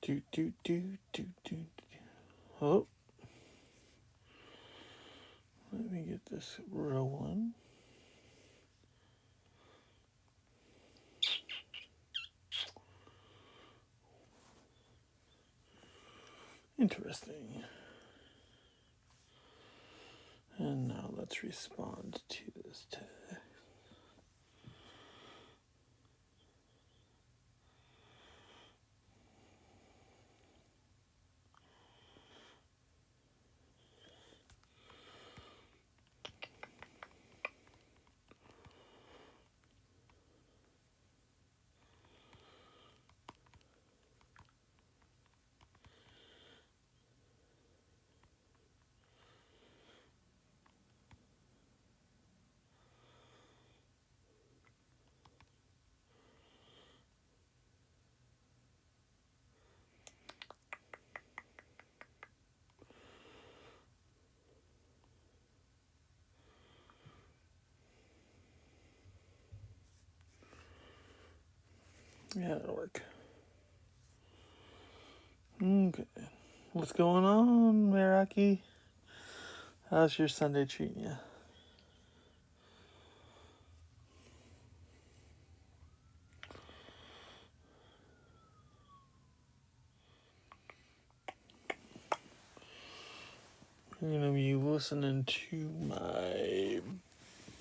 Do, do, do, do, do. Oh. Let me get this rolling. Interesting. And now let's respond to this text. Yeah, that'll work. Okay. What's going on, Meraki? How's your Sunday treating you? We're going to be listening to my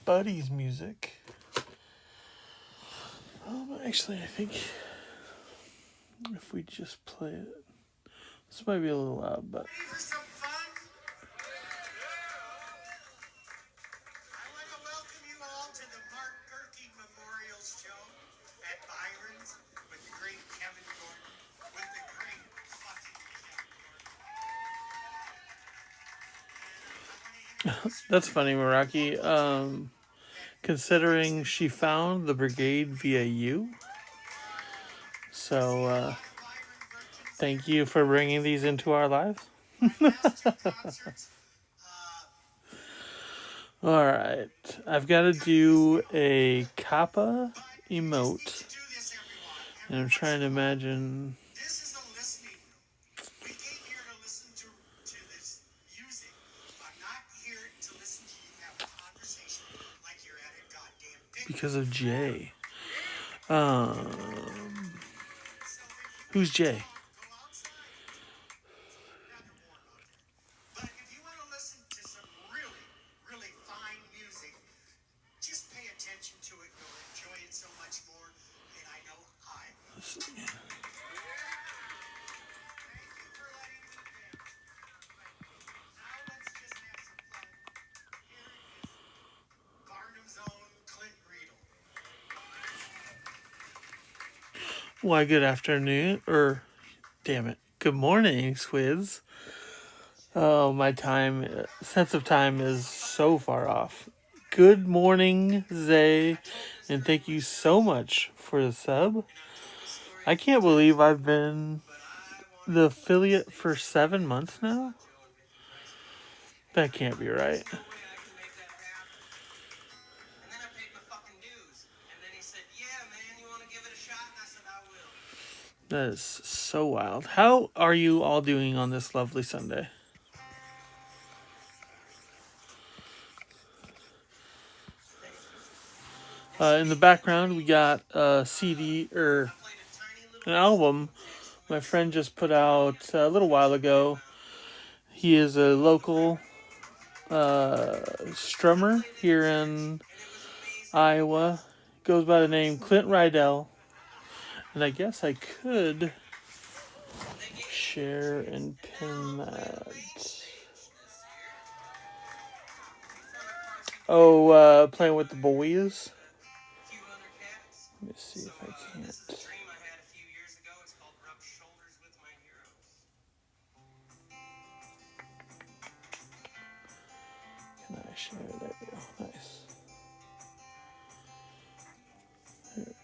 buddy's music. Actually, I think if we just play it, this might be a little loud, but. That's funny, Meraki. Considering she found the brigade via you. So, thank you for bringing these into our lives. Alright. I've got to do a kappa emote. And I'm trying to imagine. Because of Jay. Who's Jay? Why, good afternoon, damn it, good morning, Squids. Oh, my sense of time is so far off. Good morning, Zay, and thank you so much for the sub. I can't believe I've been the affiliate for 7 months now. That can't be right. That is so wild. How are you all doing on this lovely Sunday? In the background, we got a CD, or an album my friend just put out a little while ago. He is a local strummer here in Iowa. Goes by the name Clint Rydell. And I guess I could share and pin that. Oh, playing with the boys. Let me see if I can't. Can I share? There we go. Nice. Here.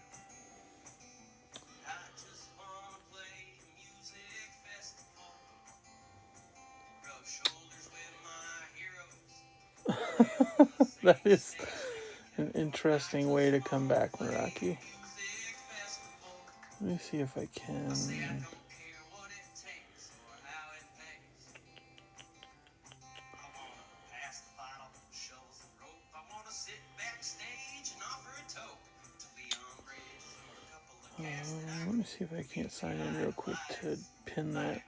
That is an interesting way to come back, Meraki. Let me see if I can. Let me see if I can't sign in real quick to pin that.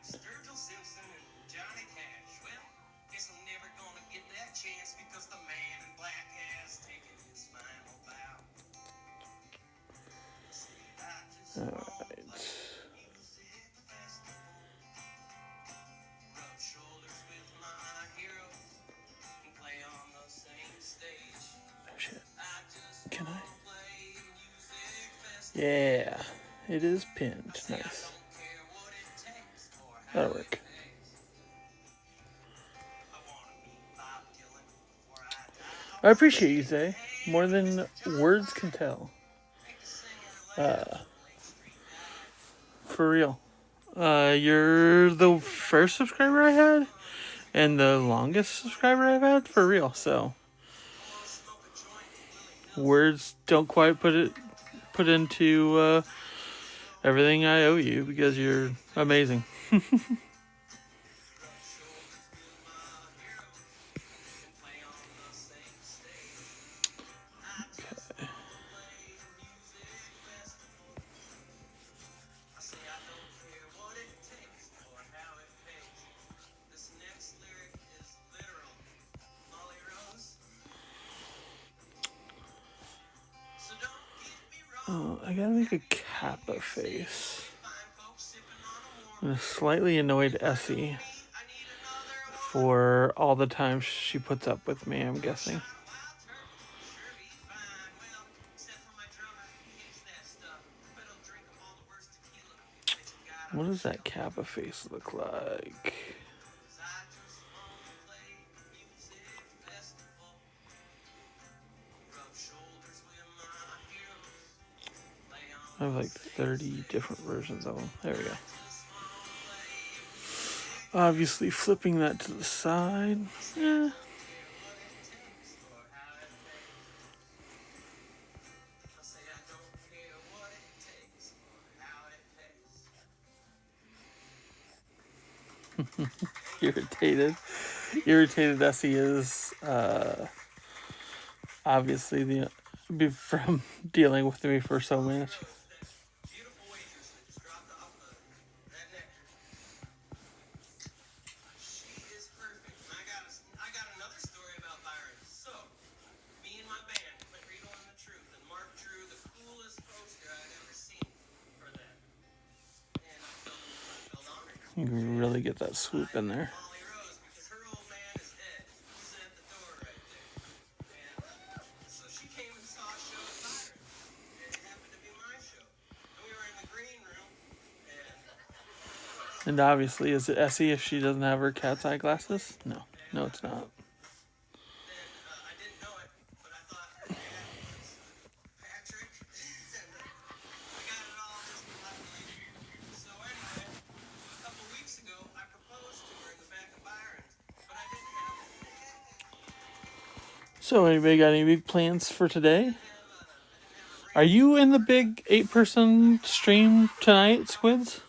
Alright. Oh shit. Can I? Yeah. It is pinned. Nice. That'll work. I appreciate you, Zay. More than words can tell. For real. You're the first subscriber I had, and the longest subscriber I've had, for real. So words don't quite put into everything I owe you, because you're amazing. Oh, I gotta make a Kappa face. I'm a slightly annoyed Essie for all the time she puts up with me, I'm guessing. What does that Kappa face look like? I have like 30 different versions of them. There we go. Obviously flipping that to the side. Yeah. Irritated Essie is obviously from dealing with me for so much. You can really get that swoop in there. And obviously, is it Essie if she doesn't have her cat's eye glasses? No. No, it's not. So, anybody got any big plans for today? Are you in the big 8-person stream tonight, Squids?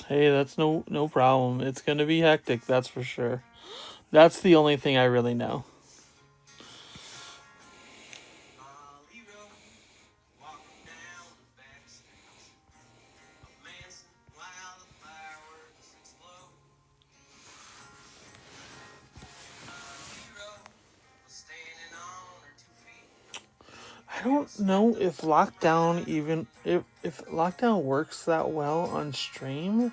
Hey, that's no problem. It's gonna be hectic, that's for sure. That's the only thing I really know. I don't know if lockdown if lockdown works that well on stream.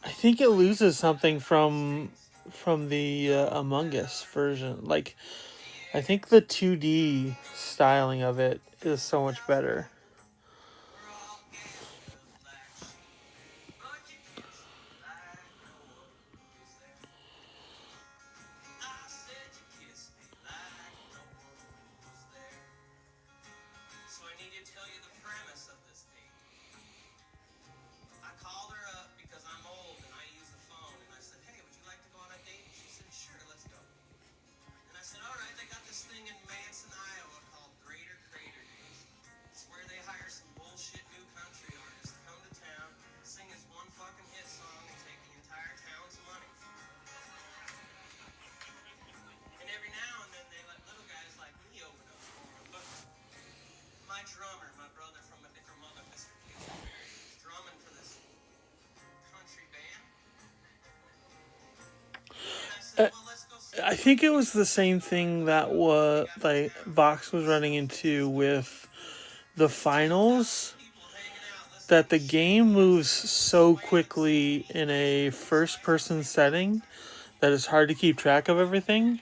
I think it loses something from the Among Us version. Like, I think the 2D styling of it is so much better. I think it was the same thing that was like Vox was running into with the finals. That the game moves so quickly in a first-person setting that it's hard to keep track of everything.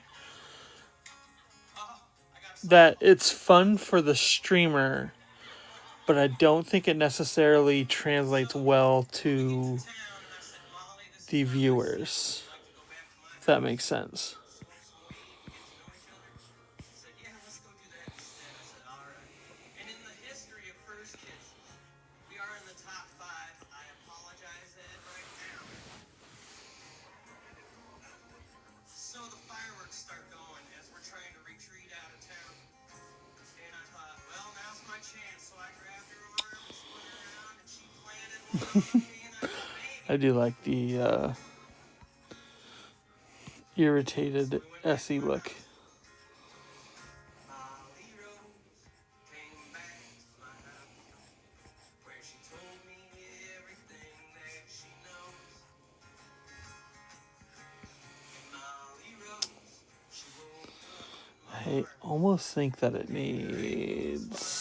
That it's fun for the streamer, but I don't think it necessarily translates well to the viewers. If that makes sense. I do like the irritated Essie look. I almost think that it needs.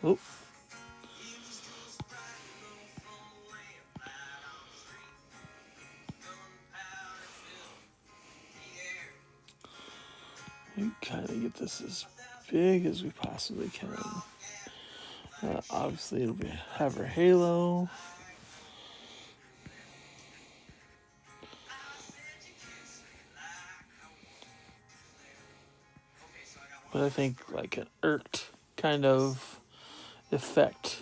Oh. We kind of get this as big as we possibly can. Obviously, it'll have her halo. But I think like an irked kind of effect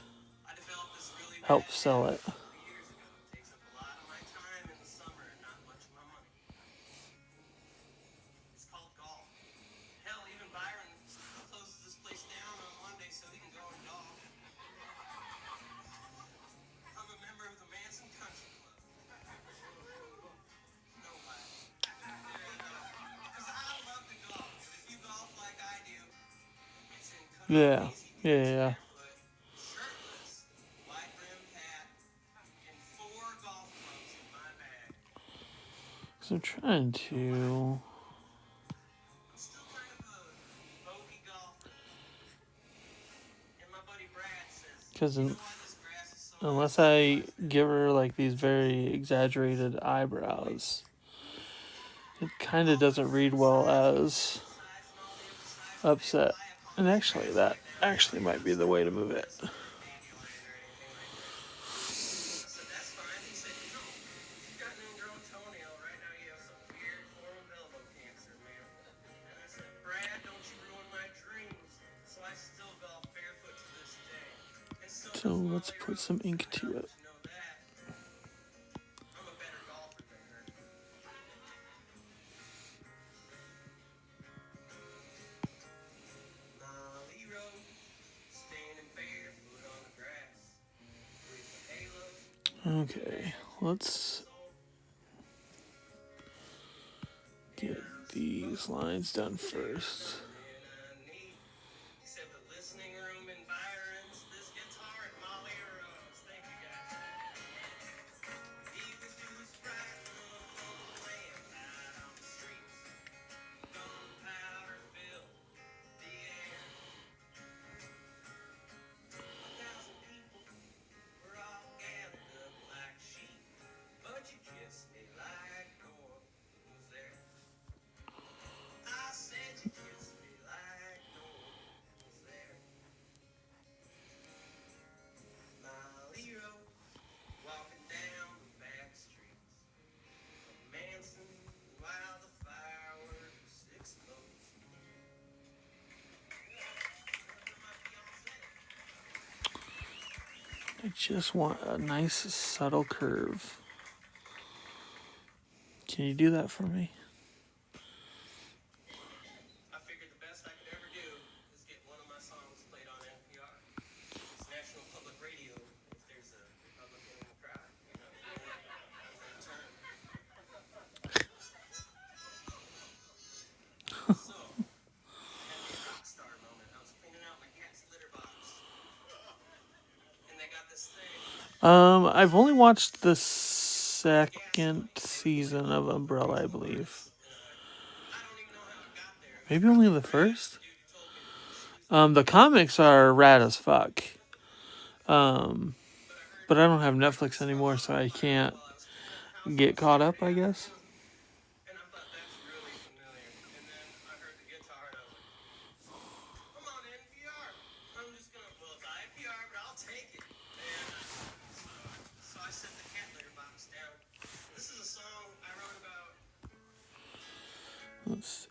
helps sell it. Yeah, yeah. So I'm trying to. Because unless I give her like these very exaggerated eyebrows, it kind of doesn't read well as upset. And actually, that actually might be the way to move it. So let's put some ink to it. Okay, let's get these lines done first. I just want a nice subtle curve. Can you do that for me? I've only watched the second season of Umbrella, I believe. Maybe only the first. The comics are rad as fuck. But I don't have Netflix anymore, so I can't get caught up, I guess. Let's see.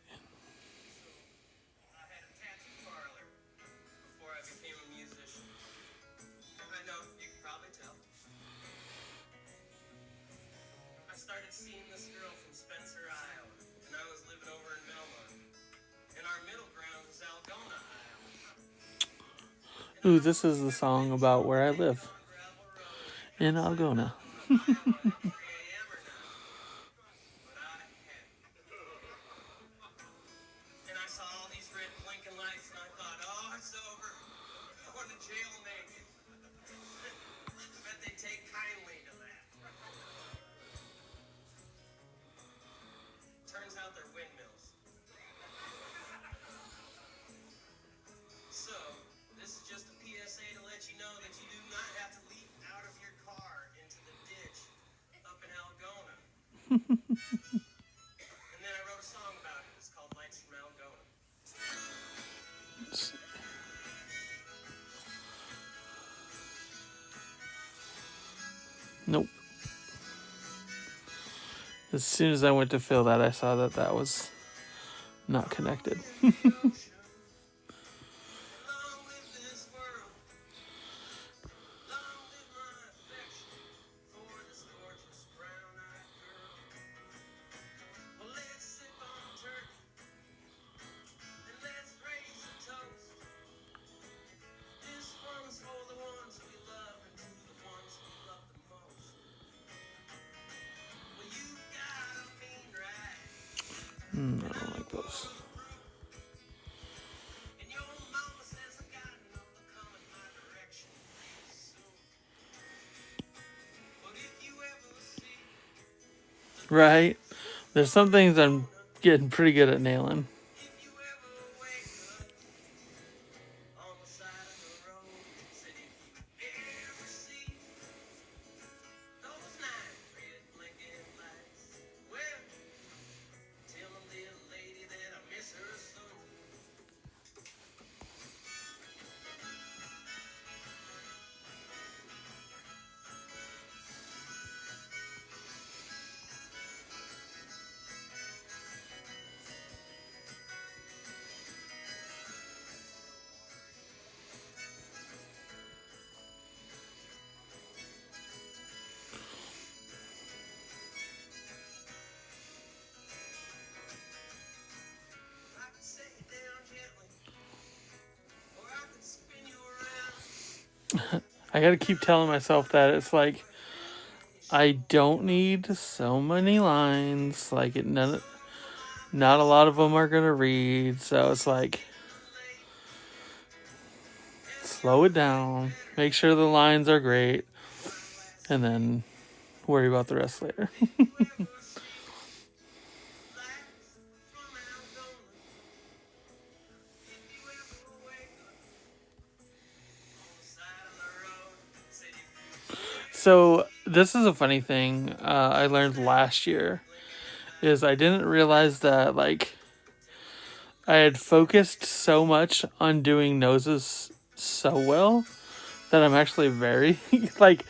Ooh, this is the song about where I live. In Algona. Nope. As soon as I went to fill that, I saw that that was not connected. I don't like those. Right? There's some things I'm getting pretty good at nailing. I gotta keep telling myself that it's like I don't need so many lines. Like not a lot of them are gonna read, so it's like slow it down, make sure the lines are great, and then worry about the rest later. So this is a funny thing I learned last year is I didn't realize that like I had focused so much on doing noses so well that I'm actually very like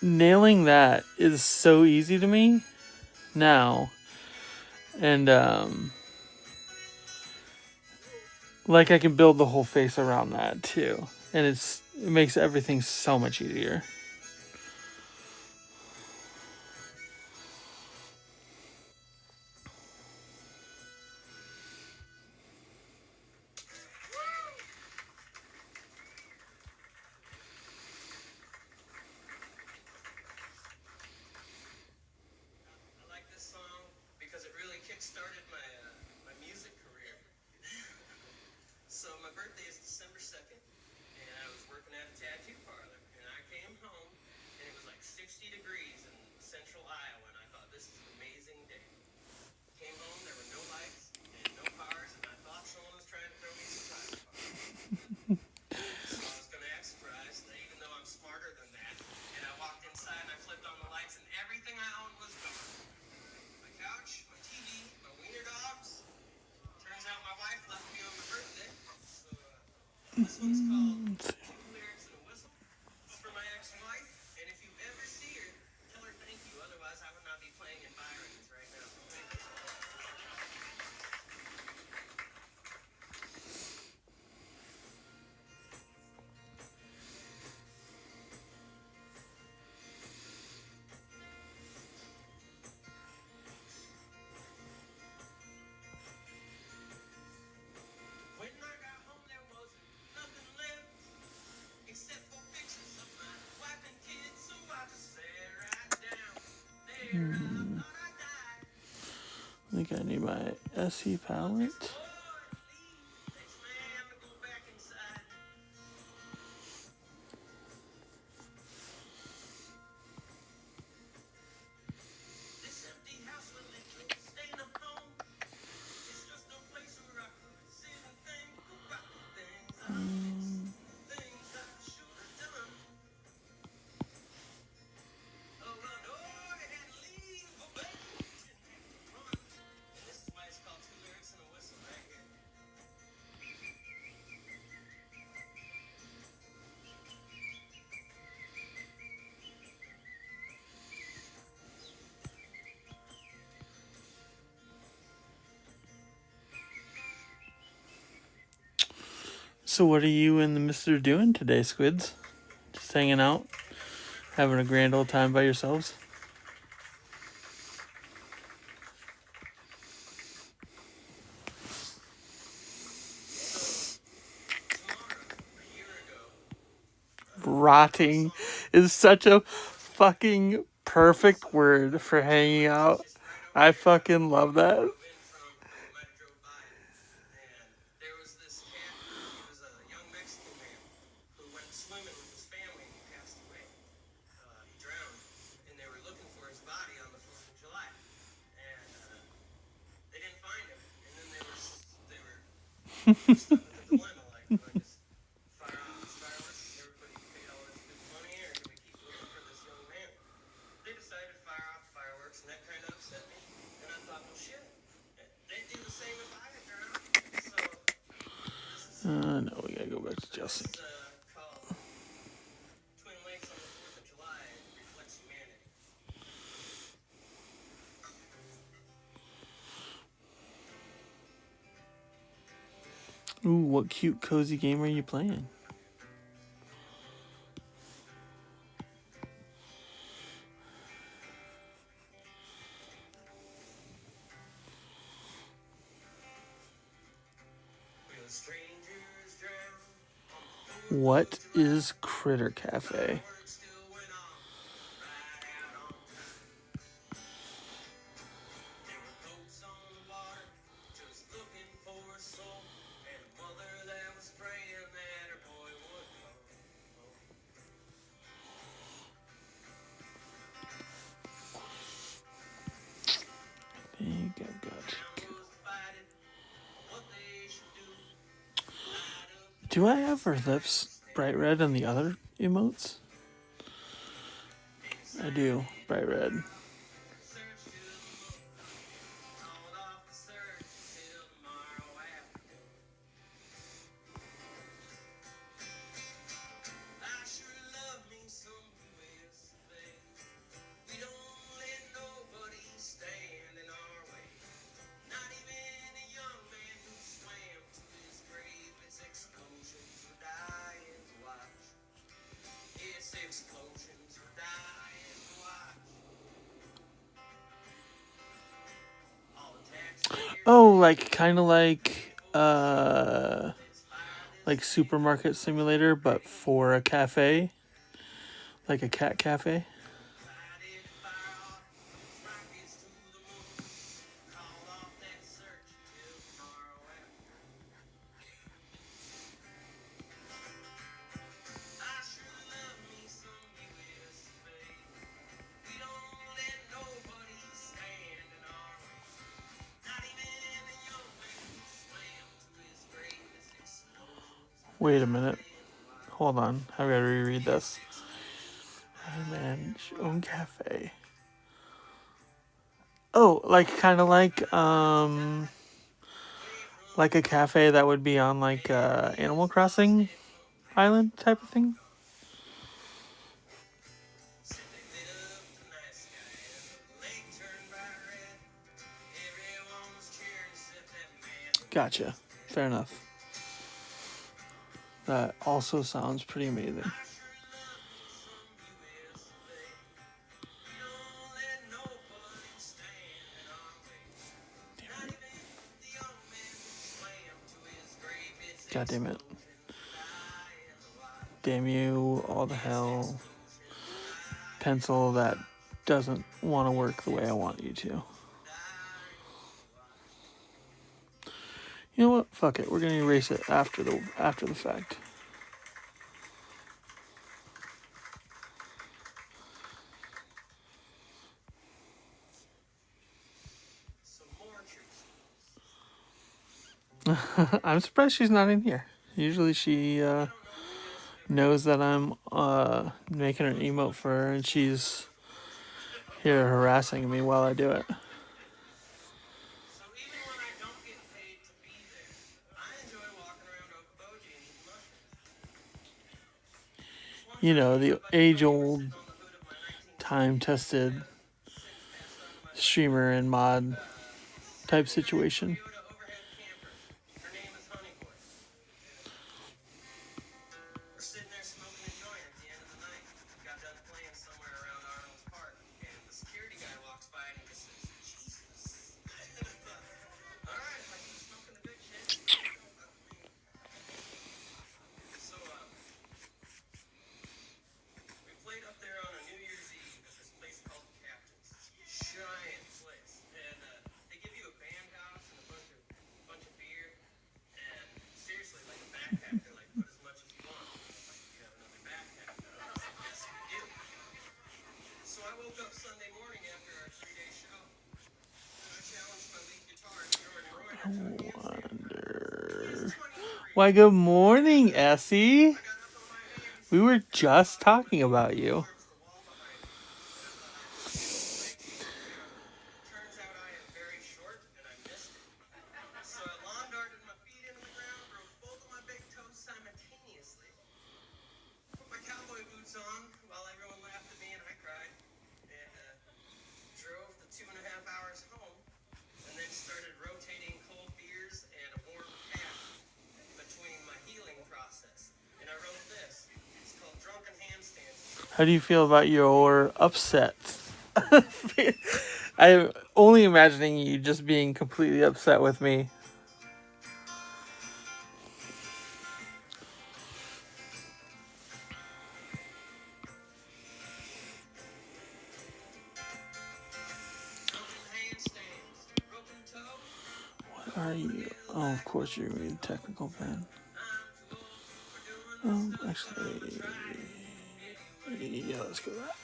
nailing that is so easy to me now. And like I can build the whole face around that too. And it makes everything so much easier. I think I need my SE palette. So what are you and the mister doing today, Squids? Just hanging out? Having a grand old time by yourselves? Rotting is such a fucking perfect word for hanging out. I fucking love that. No, we gotta go back to Chelsea. Ooh, what cute, cozy game are you playing? What is Critter Cafe? I think I've got you. Do I have her lips bright red on the other emotes? I do, bright red. Oh, like kind of like supermarket simulator, but for a cafe, like a cat cafe. Wait a minute. Hold on. I gotta reread this. I manage own cafe. Oh, like kind of like a cafe that would be on like Animal Crossing island type of thing. Gotcha. Fair enough. That also sounds pretty amazing. God damn it. Damn you, all the hell. Pencil that doesn't want to work the way I want you to. You know what? Fuck it. We're gonna erase it after the fact. I'm surprised she's not in here. Usually she knows that I'm making an emote for her, and she's here harassing me while I do it. You know, the age-old, time-tested streamer and mod type situation. Why, good morning, Essie. We were just talking about you. How do you feel about your upset? I'm only imagining you just being completely upset with me. What are you? Oh, of course you're going to be a technical fan. Actually, yeah, let's go with that.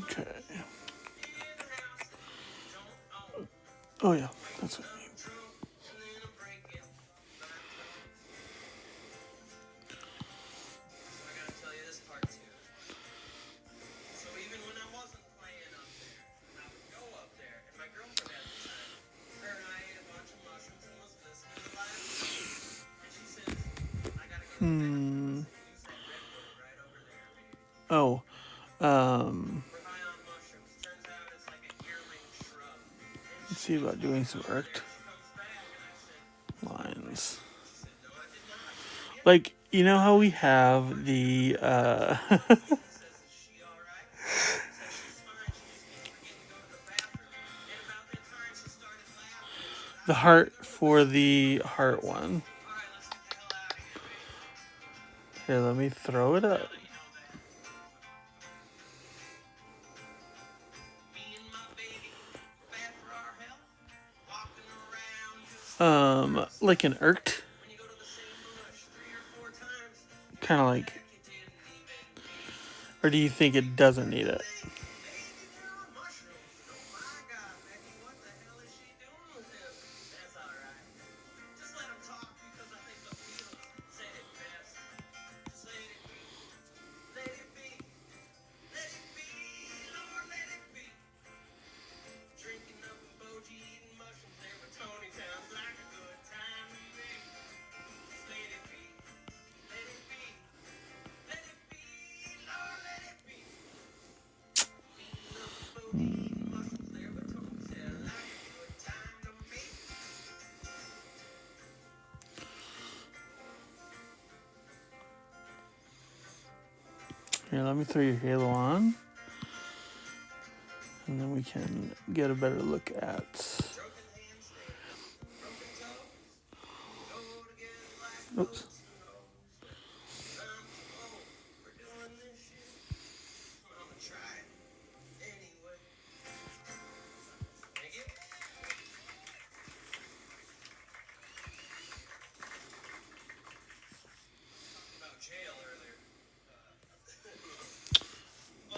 Okay. Oh yeah, that's what I mean. Oh, let's see about doing some irked lines. Like, you know how we have the the heart for the heart one. Here, let me throw it up. Like an irked. Kind of like. Or do you think it doesn't need it? Here, let me throw your halo on. And then we can get a better look at... Oops.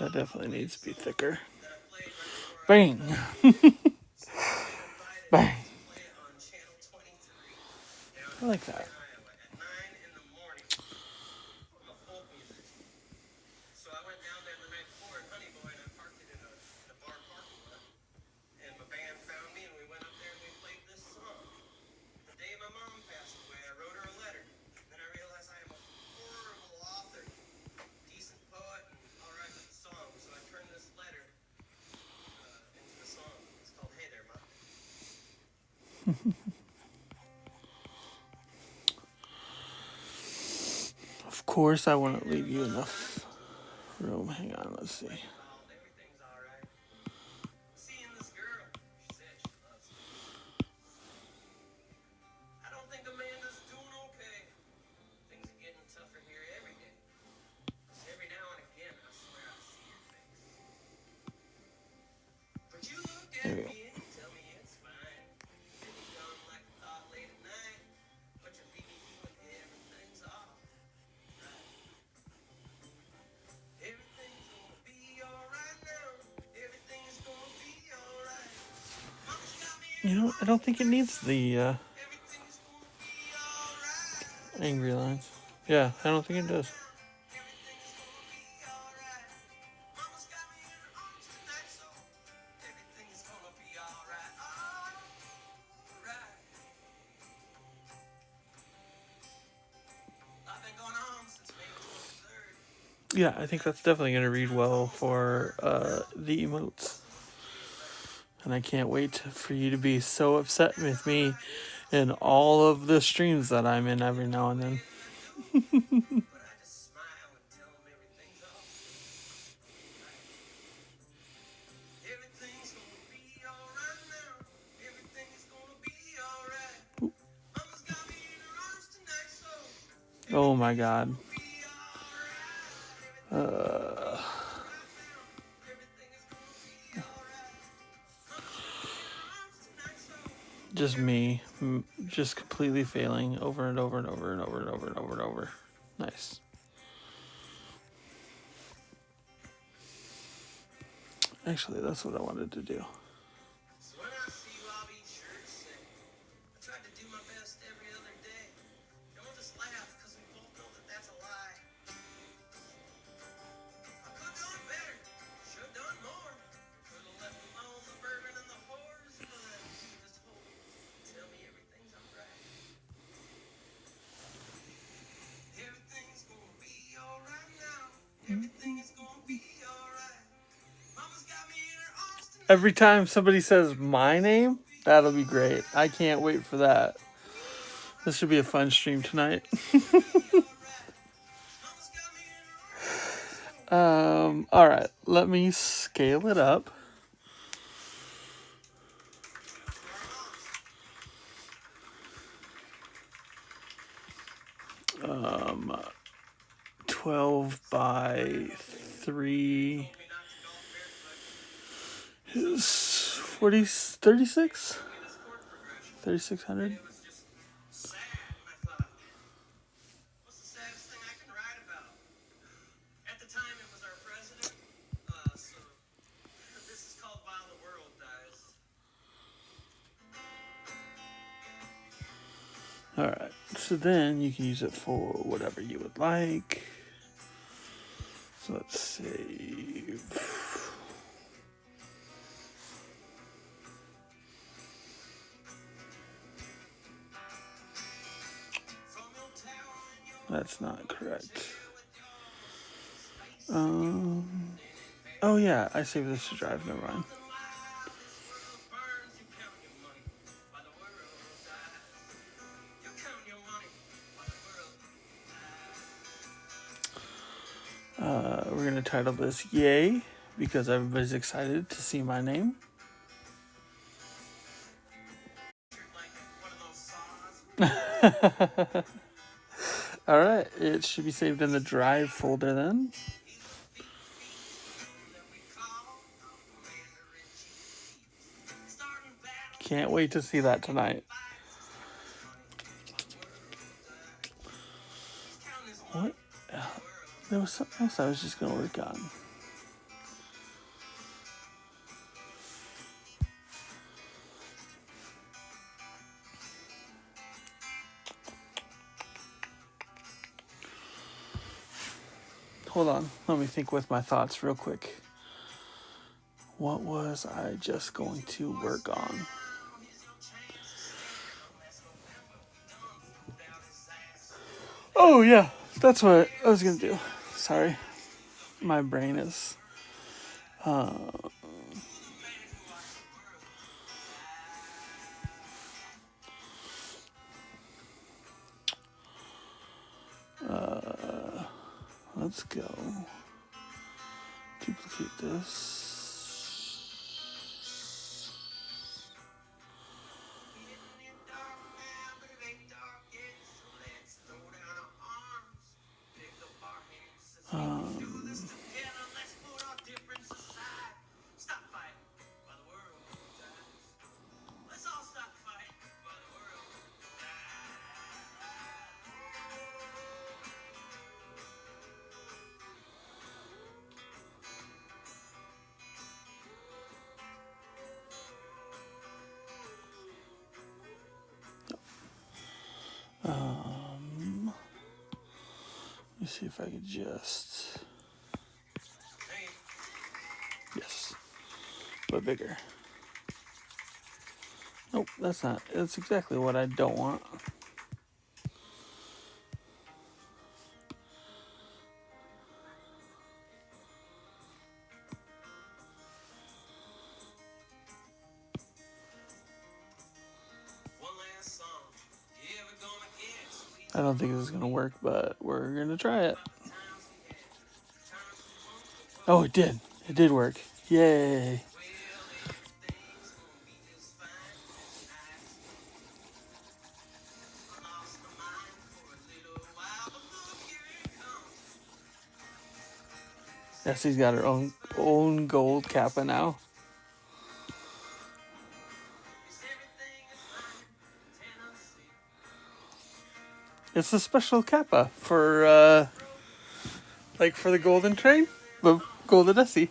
That definitely needs to be thicker. Bang! Bang! I like that. Of course, I want to leave you enough room. Hang on, let's see. There we go. You know, I don't think it needs the angry lines. Yeah, I don't think it does. Yeah, I think that's definitely going to read well for the emotes. And I can't wait for you to be so upset with me in all of the streams that I'm in every now and then. Oh my god. Just me. Just completely failing over and over and over and over and over and over and over. Nice. Actually, that's what I wanted to do. Every time somebody says my name, that'll be great. I can't wait for that. This should be a fun stream tonight. All right, let me scale it up. 12 by 3 is 36? 3600? Alright, so then you can use it for whatever you would like. So let's save. That's not correct. Oh yeah, I saved this to drive, never mind. We're going to title this Yay, because everybody's excited to see my name. Alright, it should be saved in the Drive folder then. Can't wait to see that tonight. What? There was something else I was just going to work on. Hold on, let me think with my thoughts real quick. What was I just going to work on? Oh yeah, that's what I was gonna do. Sorry, my brain is. Let's go. Duplicate this. Let me see if I could just. Yes, but bigger. Nope, that's not. That's exactly what I don't want. I don't think this is gonna work, but we're gonna try it. Oh, it did. It did work. Yay. Essie's got her own gold kappa now. It's a special kappa for like for the golden train, the golden Essie.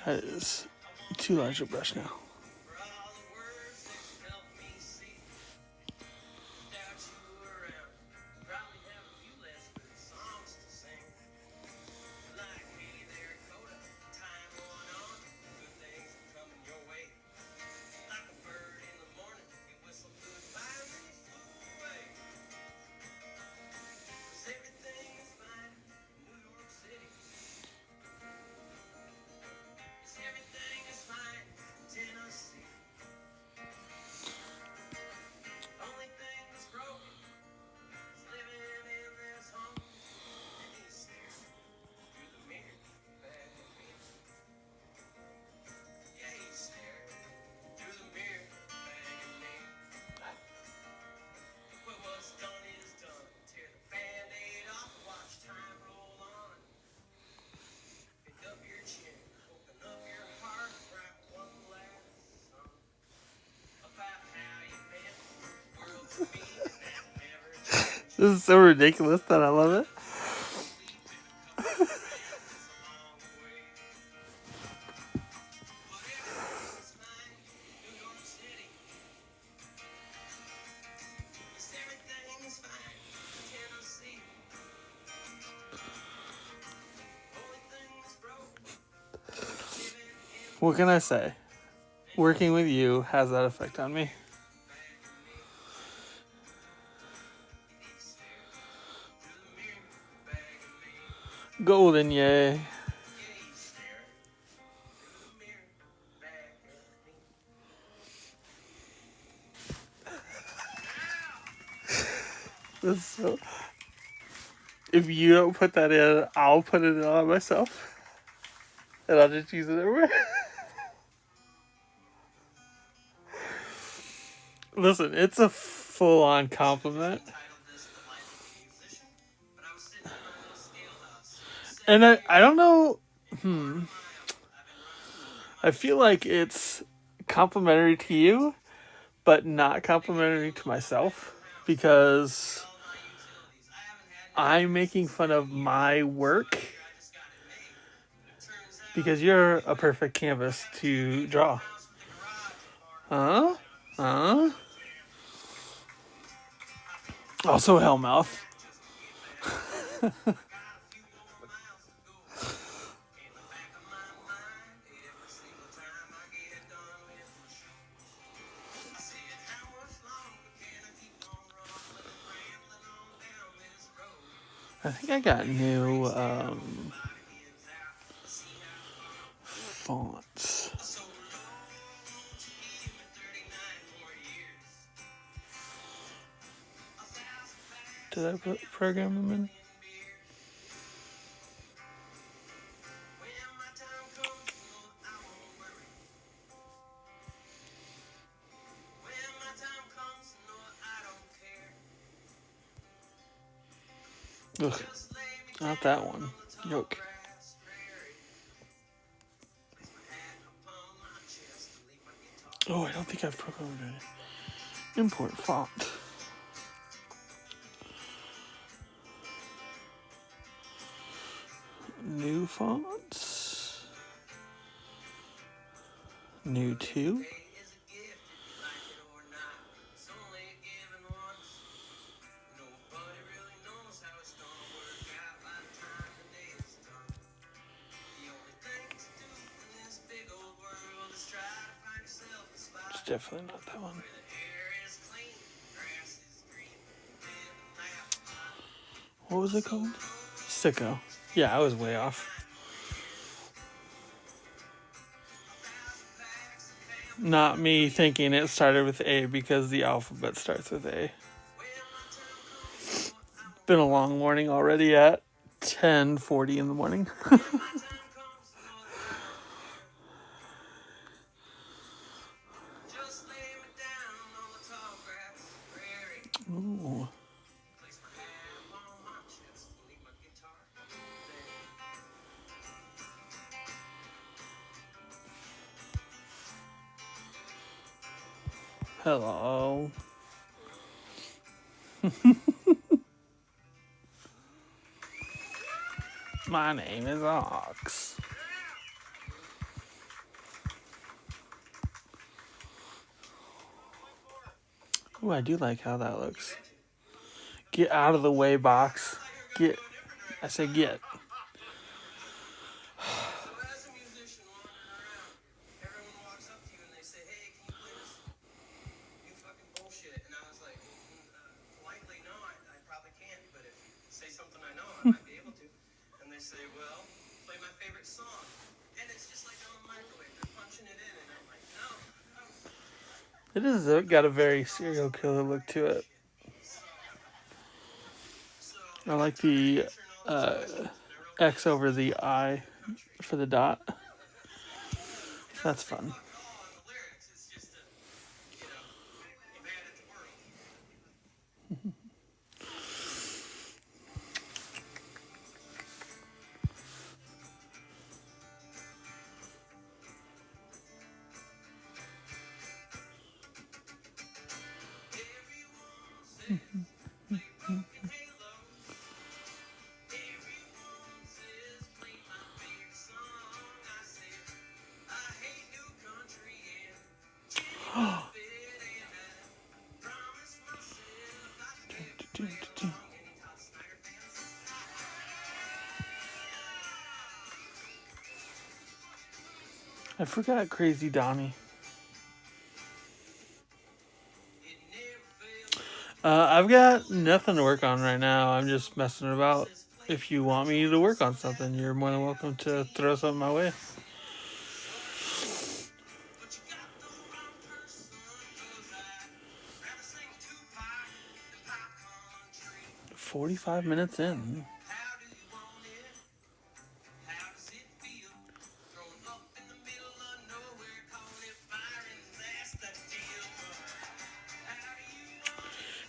That is too large a brush now. This is so ridiculous that I love it. What can I say? Working with you has that effect on me. Golden, yay. That's so... If you don't put that in, I'll put it on myself. And I'll just use it everywhere. Listen, it's a full-on compliment. And I don't know... I feel like it's complimentary to you, but not complimentary to myself. Because I'm making fun of my work. Because you're a perfect canvas to draw. Huh? Huh? Also Hellmouth. I think I got new fonts. Did I program them in? Ugh, not that one. Yoke. Oh, I don't think I've programmed an import font. New fonts. New 2. It's definitely not that one. What was it called? Sicko. Yeah, I was way off. Not me thinking it started with A because the alphabet starts with A. Been a long morning already at 10:40 in the morning. Ooh. Hello. My name is Ox. Ooh, I do like how that looks. Get out of the way, box. Get. I said get. It is got a very serial killer look to it. I like the X over the I for the dot. That's fun. I forgot Crazy Donnie. I've got nothing to work on right now. I'm just messing about. If you want me to work on something, you're more than welcome to throw something my way. 45 minutes in.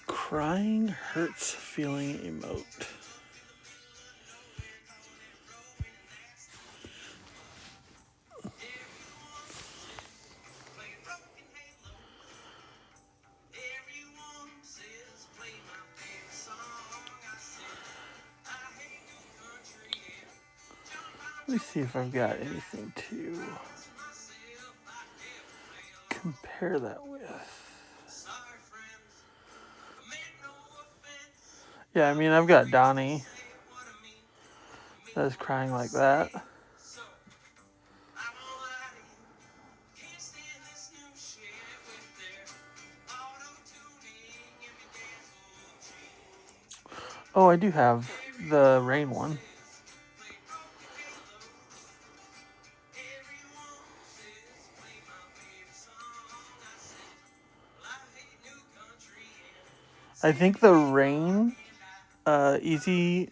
Crying hurts feeling emote. Let me see if I've got anything to compare that with. Yeah, I mean, I've got Donnie that's crying like that. Oh, I do have the rain one. I think the rain easy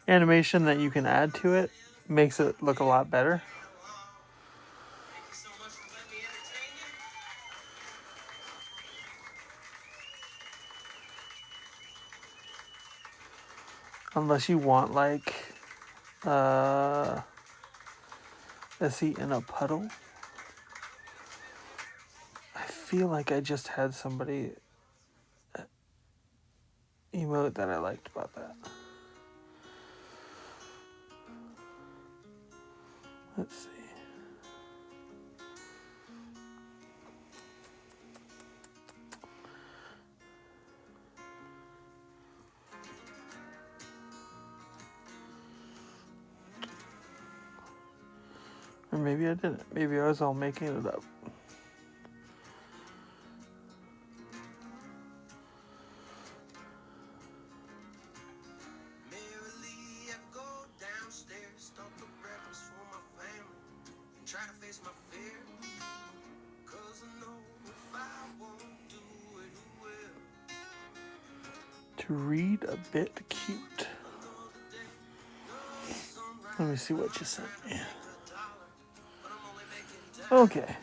animation that you can add to it makes it look a lot better. Unless you want like a seat in a puddle. I feel like I just had somebody emote that I liked about that. Let's see. Or maybe I didn't. Maybe I was all making it up. To read a bit cute. Let me see what you sent me. Okay.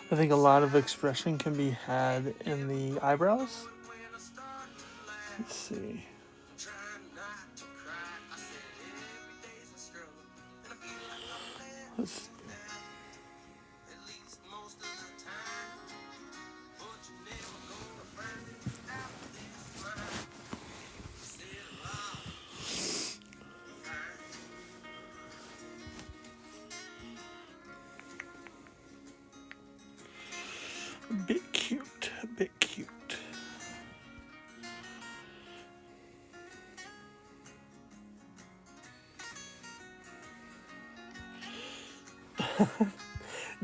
I think a lot of expression can be had in the eyebrows. Let's see. Let's see. A bit cute, a bit cute.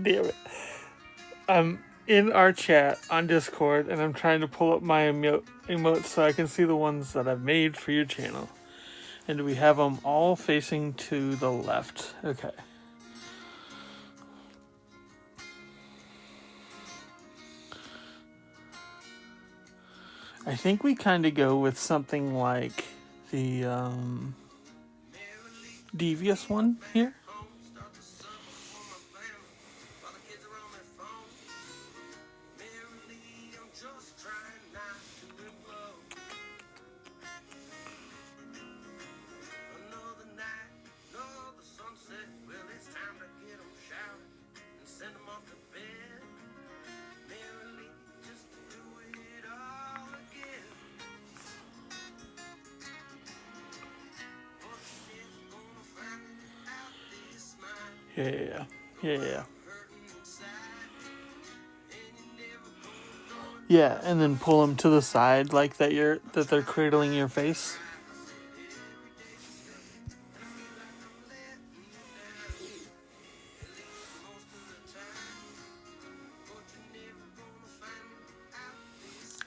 Damn it. I'm in our chat on Discord and I'm trying to pull up my emotes so I can see the ones that I've made for your channel. And we have them all facing to the left. Okay. I think we kind of go with something like the devious one here. Yeah, yeah, yeah. Yeah, yeah, yeah. Yeah, and then pull them to the side like that they're cradling your face.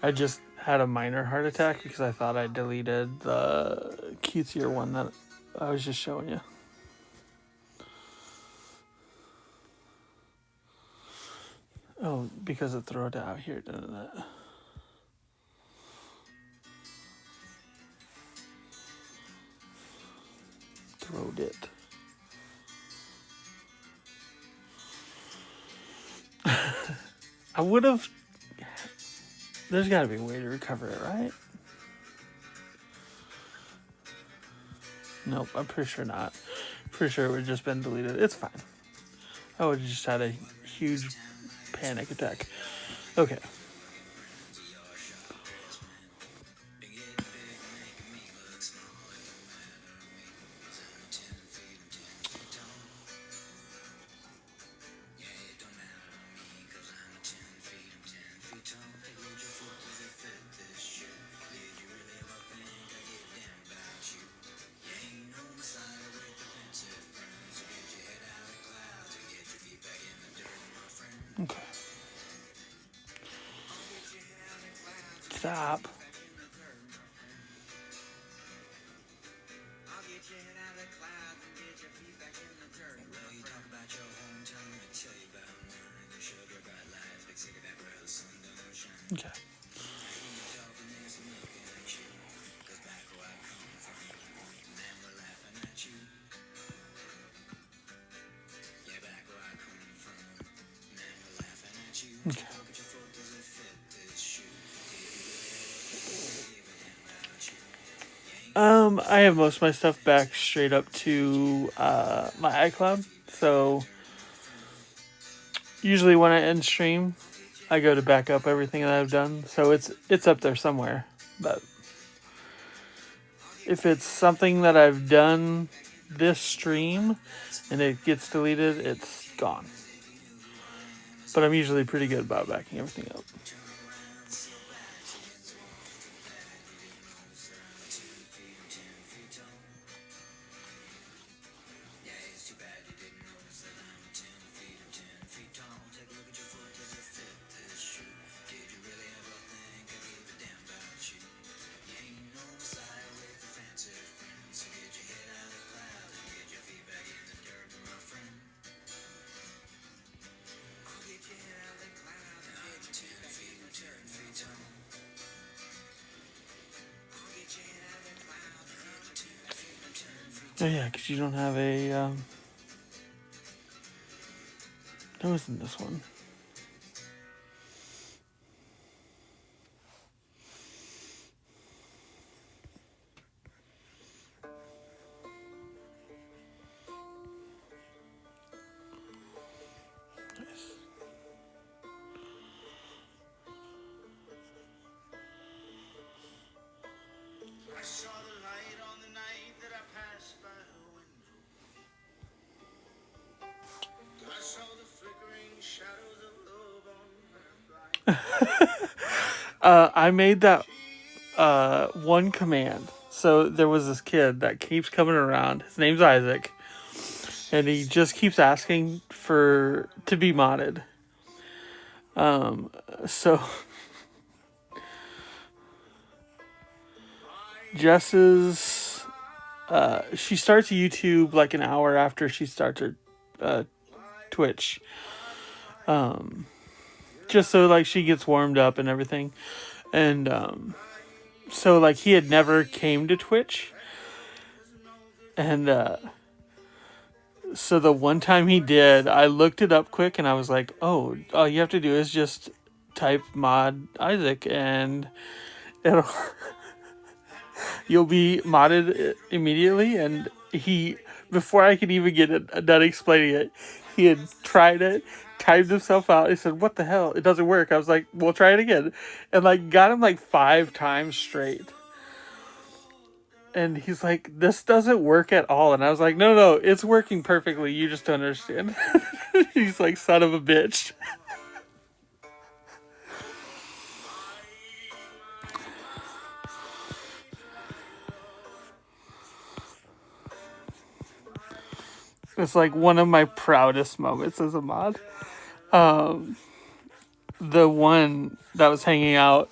I just had a minor heart attack because I thought I deleted the cutesier one that I was just showing you. Oh, because it threw it out here, didn't it? Throwed it. I would have. There's got to be a way to recover it, right? Nope, I'm pretty sure not. Pretty sure it would have just been deleted. It's fine. I would have just had a huge panic attack. Okay. Okay. Stop. Okay. Okay. I have most of my stuff back straight up to my iCloud. So usually when I end stream, I go to back up everything that I've done. So it's up there somewhere. But if it's something that I've done this stream and it gets deleted, it's gone. But I'm usually pretty good about backing everything up. Oh yeah, because you don't have a. That wasn't this one. I made that one command. So there was this kid that keeps coming around. His name's Isaac, and he just keeps asking for to be modded. So Jess's she starts YouTube like an hour after she starts her Twitch. Just so like she gets warmed up and everything. And so like he had never came to Twitch. And so the one time he did, I looked it up quick and I was like, oh, all you have to do is just type mod Isaac and it'll you'll be modded immediately. And he, before I could even get it done explaining it, he had tried it, timed himself out. He said, what the hell? It doesn't work. I was like, we'll try it again. And like got him like 5 times straight. And he's like, this doesn't work at all. And I was like, no, no, it's working perfectly. You just don't understand. He's like, son of a bitch. It's like one of my proudest moments as a mod. The one that was hanging out,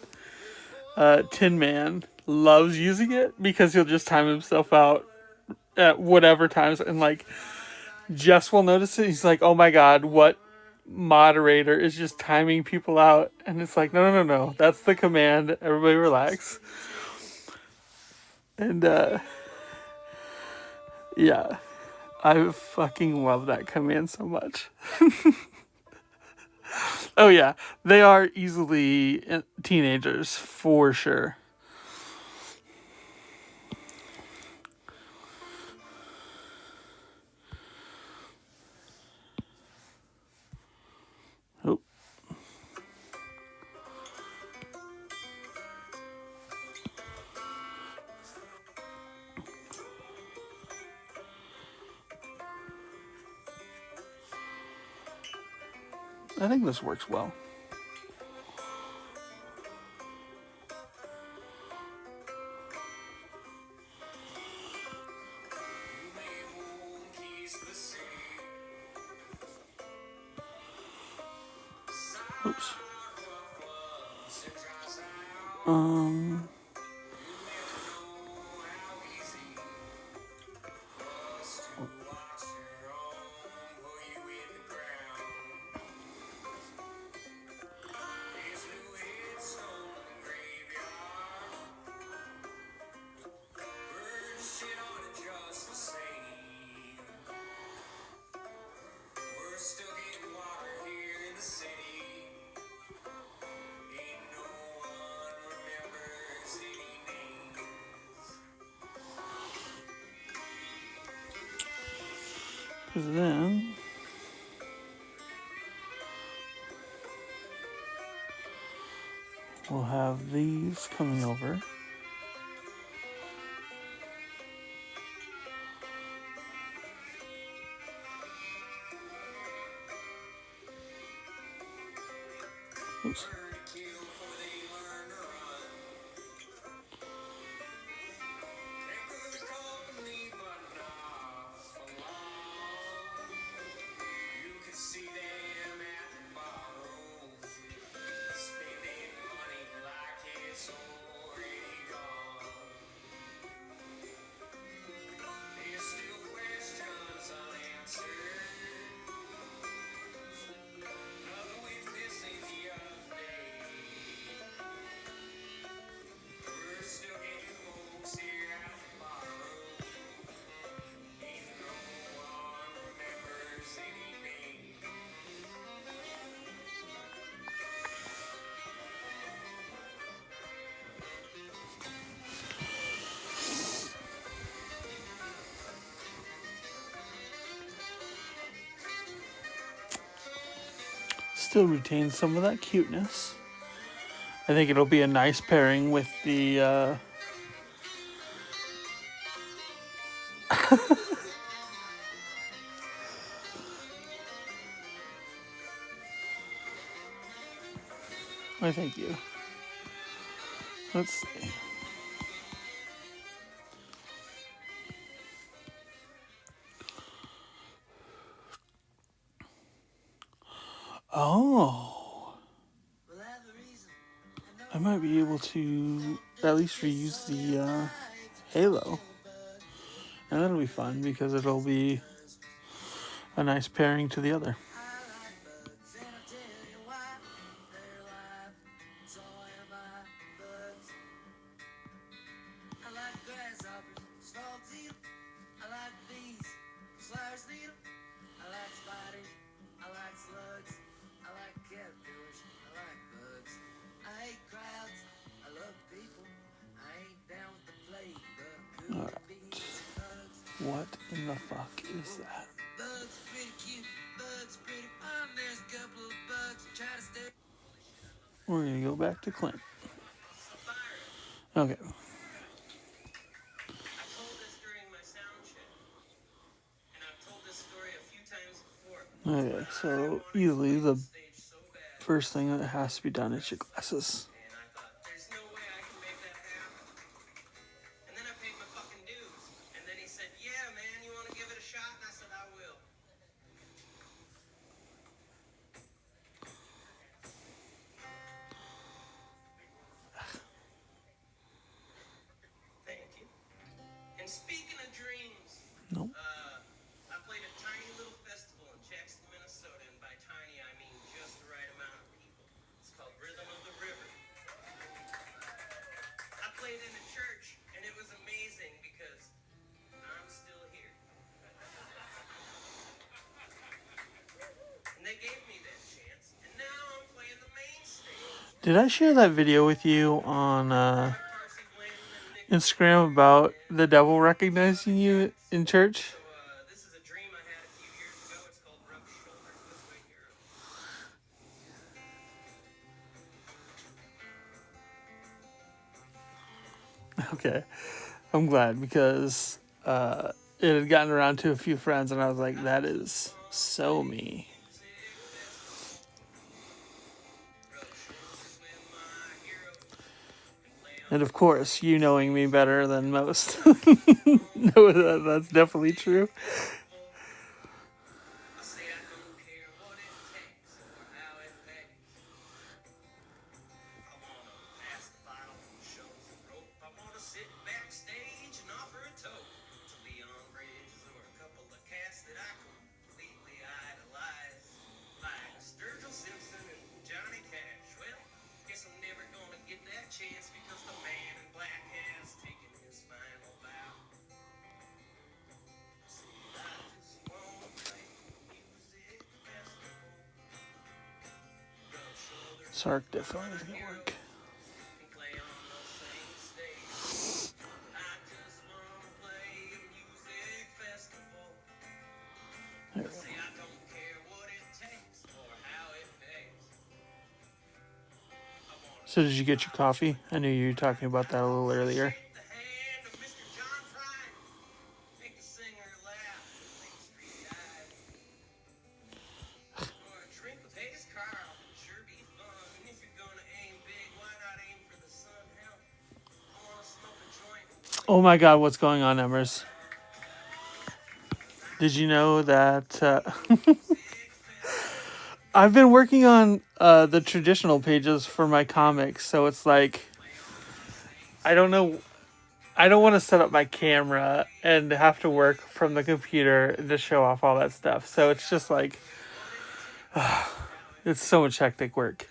Tin Man, loves using it because he'll just time himself out at whatever times, and like Jess will notice it. He's like, oh my god, what moderator is just timing people out? And it's like, no, no, no, no. That's the command. Everybody relax. And yeah, I fucking love that command so much. Oh yeah, they are easily teenagers for sure. Oh, I think this works well. Oops. Um. Because then we'll have these coming over. Oops. Still retains some of that cuteness. I think it'll be a nice pairing with the. Why, thank you. Let's see. Oh, I might be able to at least reuse the halo. And that'll be fun because it'll be a nice pairing to the other. Alright. What in the fuck is that? We're gonna go back to Clint. Okay. Okay, so easily the first thing that has to be done is your glasses. Nope. Did I share that video with you on Instagram about the devil recognizing you in church? Okay, I'm glad because it had gotten around to a few friends, and I was like, that is so me. And of course, you knowing me better than most, no, that's definitely true. Sark definitely doesn't work. There we go. So did you get your coffee? I knew you were talking about that a little earlier. Oh my God, what's going on, Emers? Did you know that I've been working on the traditional pages for my comics? So it's like, I don't know. I don't want to set up my camera and have to work from the computer to show off all that stuff. So it's just like, it's so much hectic work.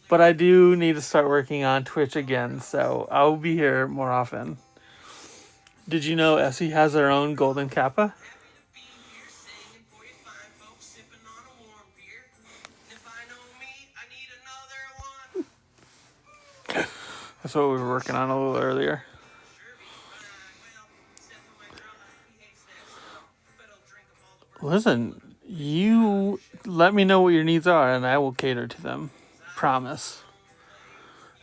But I do need to start working on Twitch again, so I'll be here more often. Did you know Essie has her own golden kappa? That's what we were working on a little earlier. Listen, you let me know what your needs are and I will cater to them. Promise.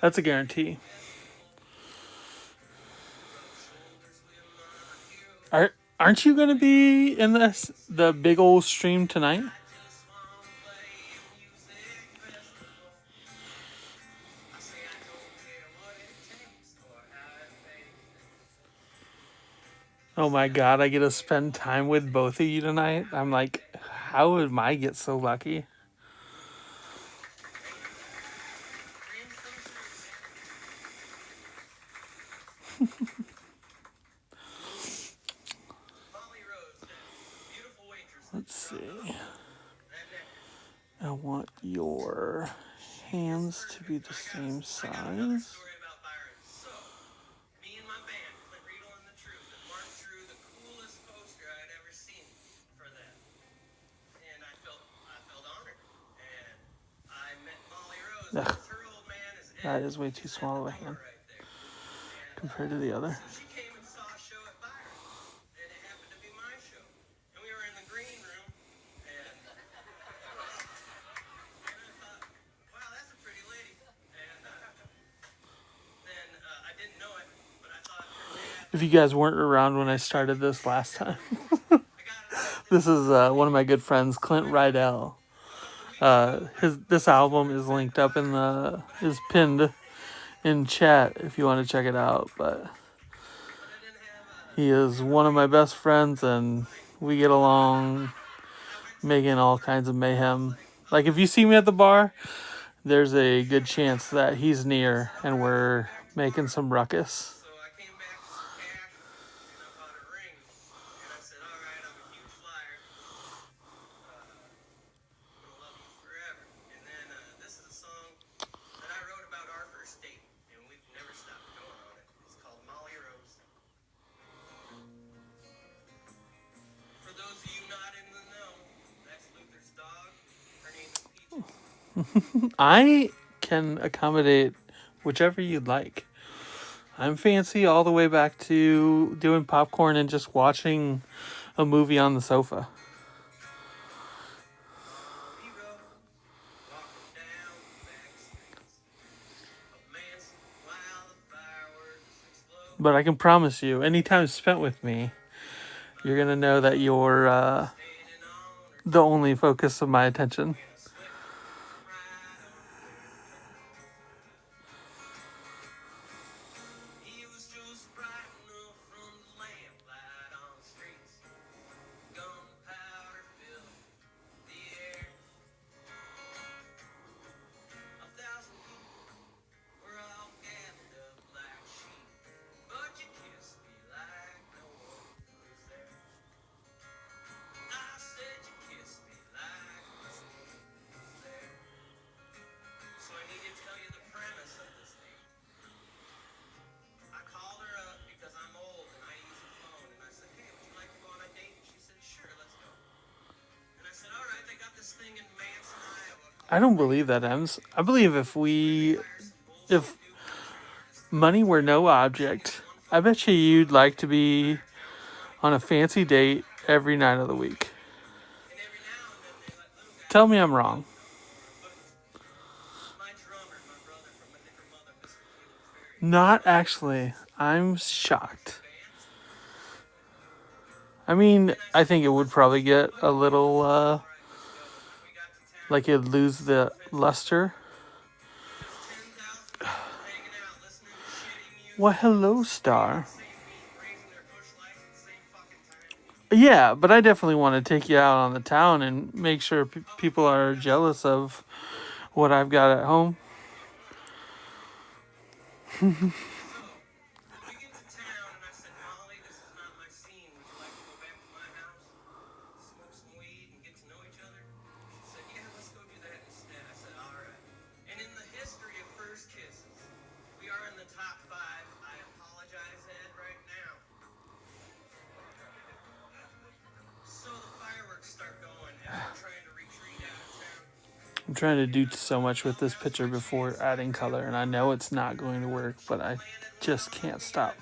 That's a guarantee. Aren't you going to be in the big old stream tonight? Oh my God, I get to spend time with both of you tonight. I'm like, how did I get so lucky? Let's see. I want your hands to be the same size. Ugh, that is way too small of a hand compared to the other. If you guys weren't around when I started this last time, This is one of my good friends, Clint Rydell. This album is linked up in the is pinned in chat if you want to check it out. But he is one of my best friends, and we get along, making all kinds of mayhem. Like if you see me at the bar, there's a good chance that he's near, and we're making some ruckus. I can accommodate whichever you'd like. I'm fancy all the way back to doing popcorn and just watching a movie on the sofa. But I can promise you, any time spent with me, you're going to know that you're the only focus of my attention. I don't believe that ends. I believe if money were no object, I bet you'd like to be on a fancy date every night of the week. Tell me I'm wrong. Not actually. I'm shocked. I mean, I think it would probably get a little, like it'd lose the luster. Well, hello, Star. Yeah, but I definitely want to take you out on the town and make sure people are jealous of what I've got at home. I'm trying to do so much with this picture before adding color, and I know it's not going to work, but I just can't stop.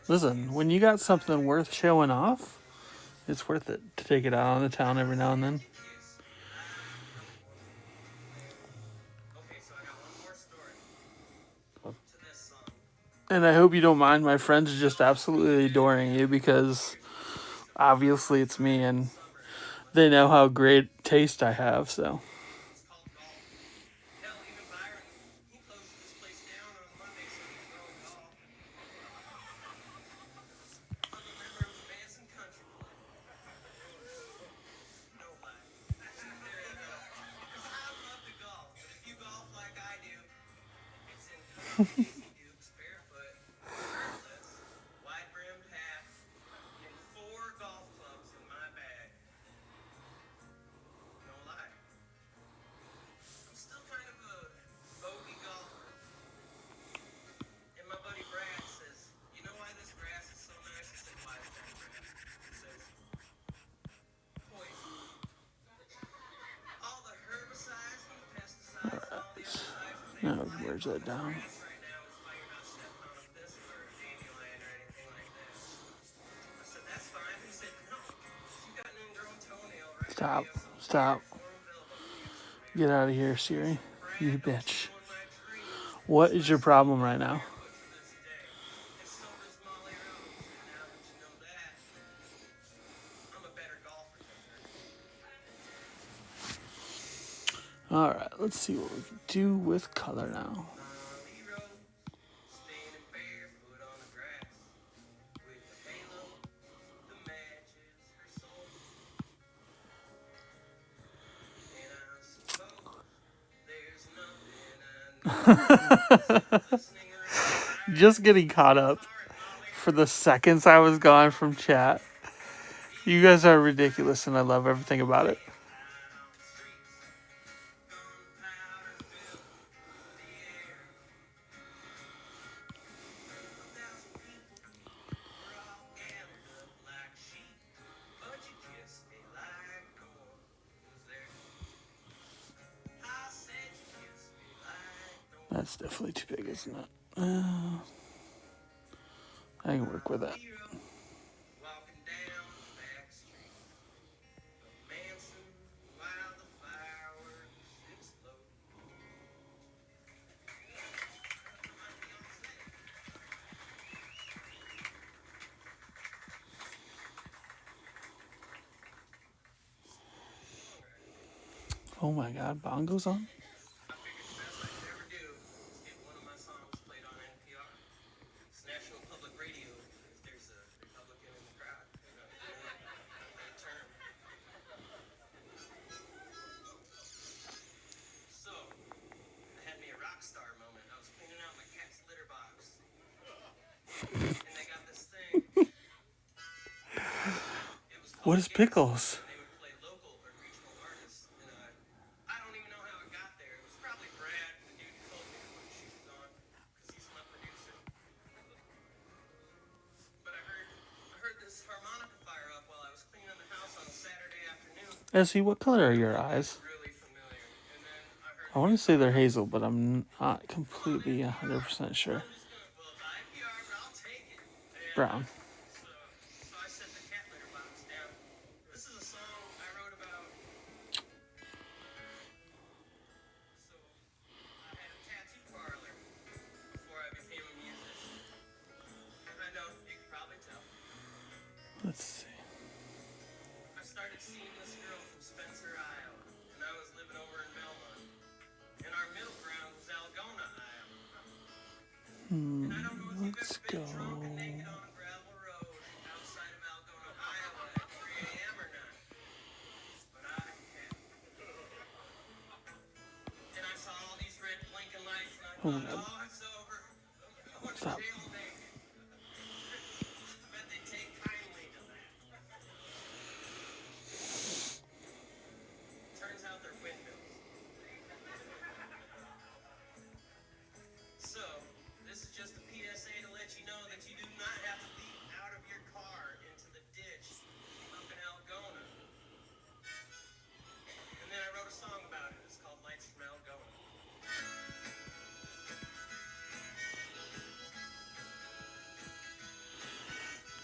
Listen, when you got something worth showing off, it's worth it to take it out on the town every now and then. And I hope you don't mind. My friends are just absolutely adoring you because obviously it's me and they know how great taste I have, so. Now we can merge that down. Stop. Stop. Get out of here, Siri. You bitch. What is your problem right now? Alright, let's see what we can do with color now. Just getting caught up for the seconds I was gone from chat. You guys are ridiculous and I love everything about it. That's definitely too big, isn't it? I can work with that. Oh my god, bongos on? What is pickles? Essie, what color are your eyes? I want to say they're hazel, but I'm not completely 100% sure. Brown. Let's see. Let's go. Oh my god. Stop.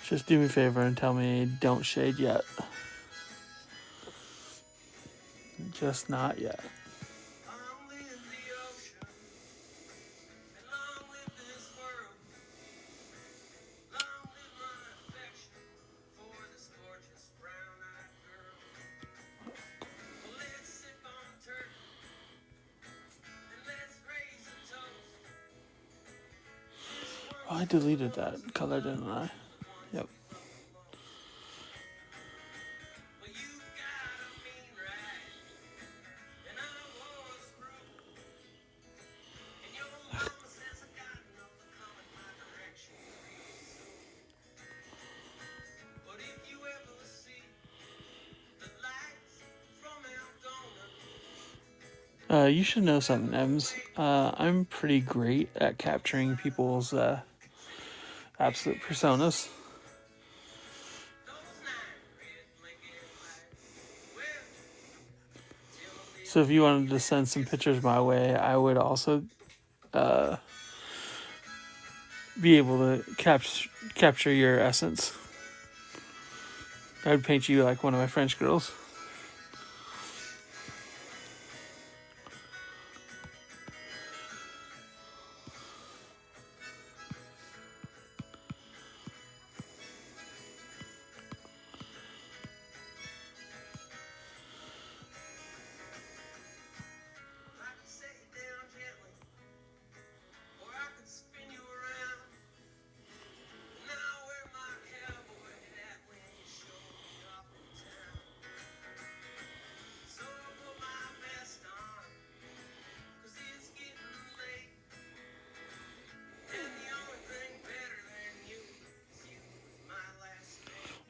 Just do me a favor and tell me don't shade yet. Just not yet. Oh, I deleted that color, didn't I? Yep. You should know something, Ems. I'm pretty great at capturing people's absolute personas. So if you wanted to send some pictures my way, I would also be able to capture your essence. I would paint you like one of my French girls.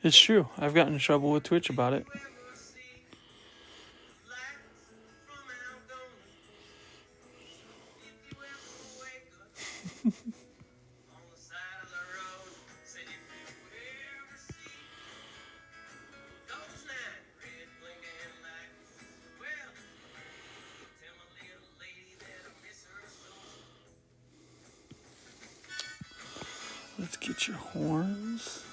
It's true. I've gotten in trouble with Twitch about it. Let's get your horns.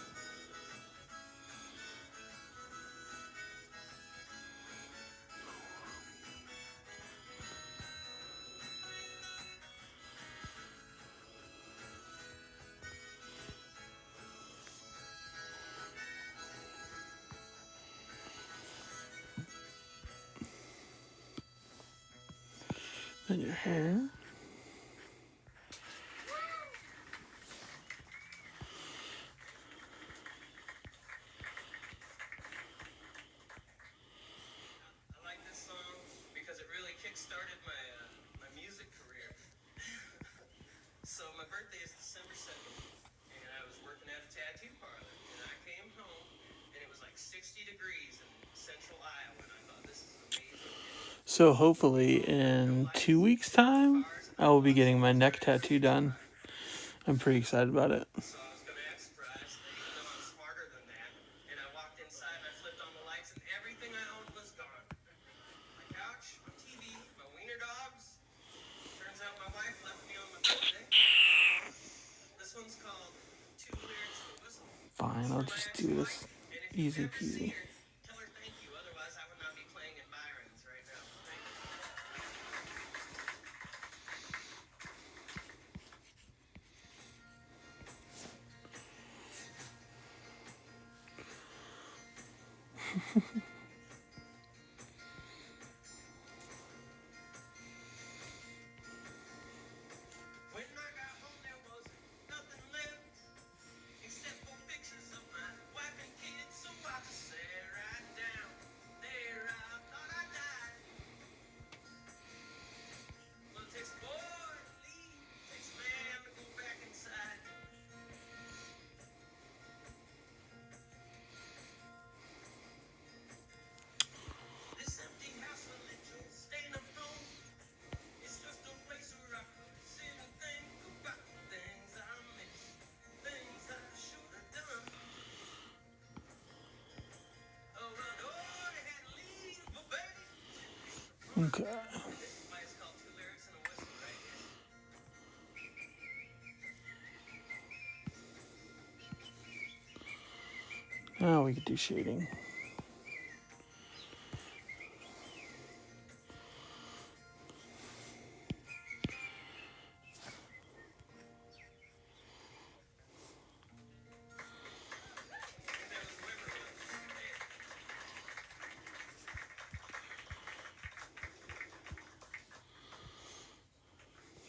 And your hair. So hopefully in 2 weeks' time, I will be getting my neck tattoo done. I'm pretty excited about it. Fine, I'll just do this easy peasy. Okay. Now we can do shading.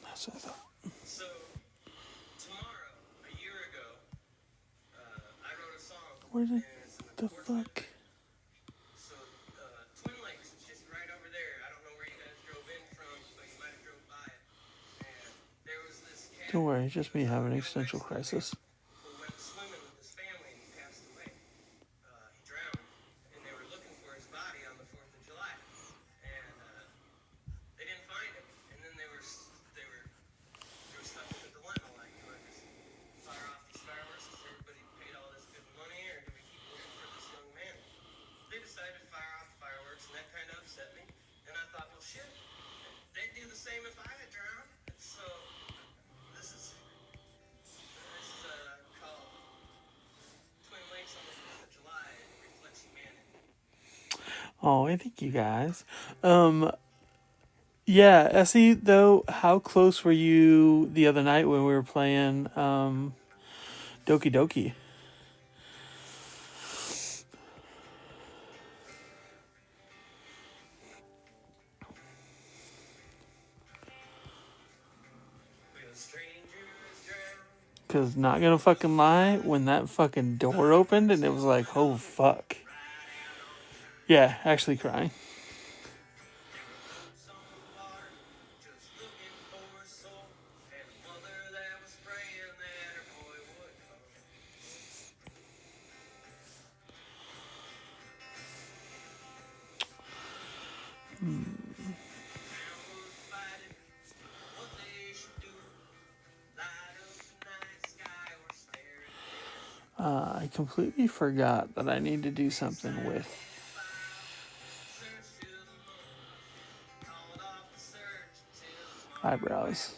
That's what I thought. So, tomorrow, a year ago, I wrote a song. Where the fuck? So, Twin Lakes is just right over there. I don't know where you guys drove in from, but you might have drove by it. And there was this cat Don't worry, just me having an existential crisis. who went swimming with his family and he passed away. He drowned, and they were looking for his body on the 4th of July. And they didn't find him. And then they were stuck with a dilemma, like, do I just fire off these fireworks because everybody paid all this good money, or do we keep looking for this young man? They decided to fire off the fireworks, and that kind of upset me. And I thought, well, shit, they'd do the same if I had drowned. So Oh, I thank you guys. Yeah, Essie, though, how close were you the other night when we were playing Doki Doki? Because, not gonna fucking lie, when that fucking door opened and it was like, oh fuck. Yeah, actually crying. I completely forgot that I need to do something with eyebrows.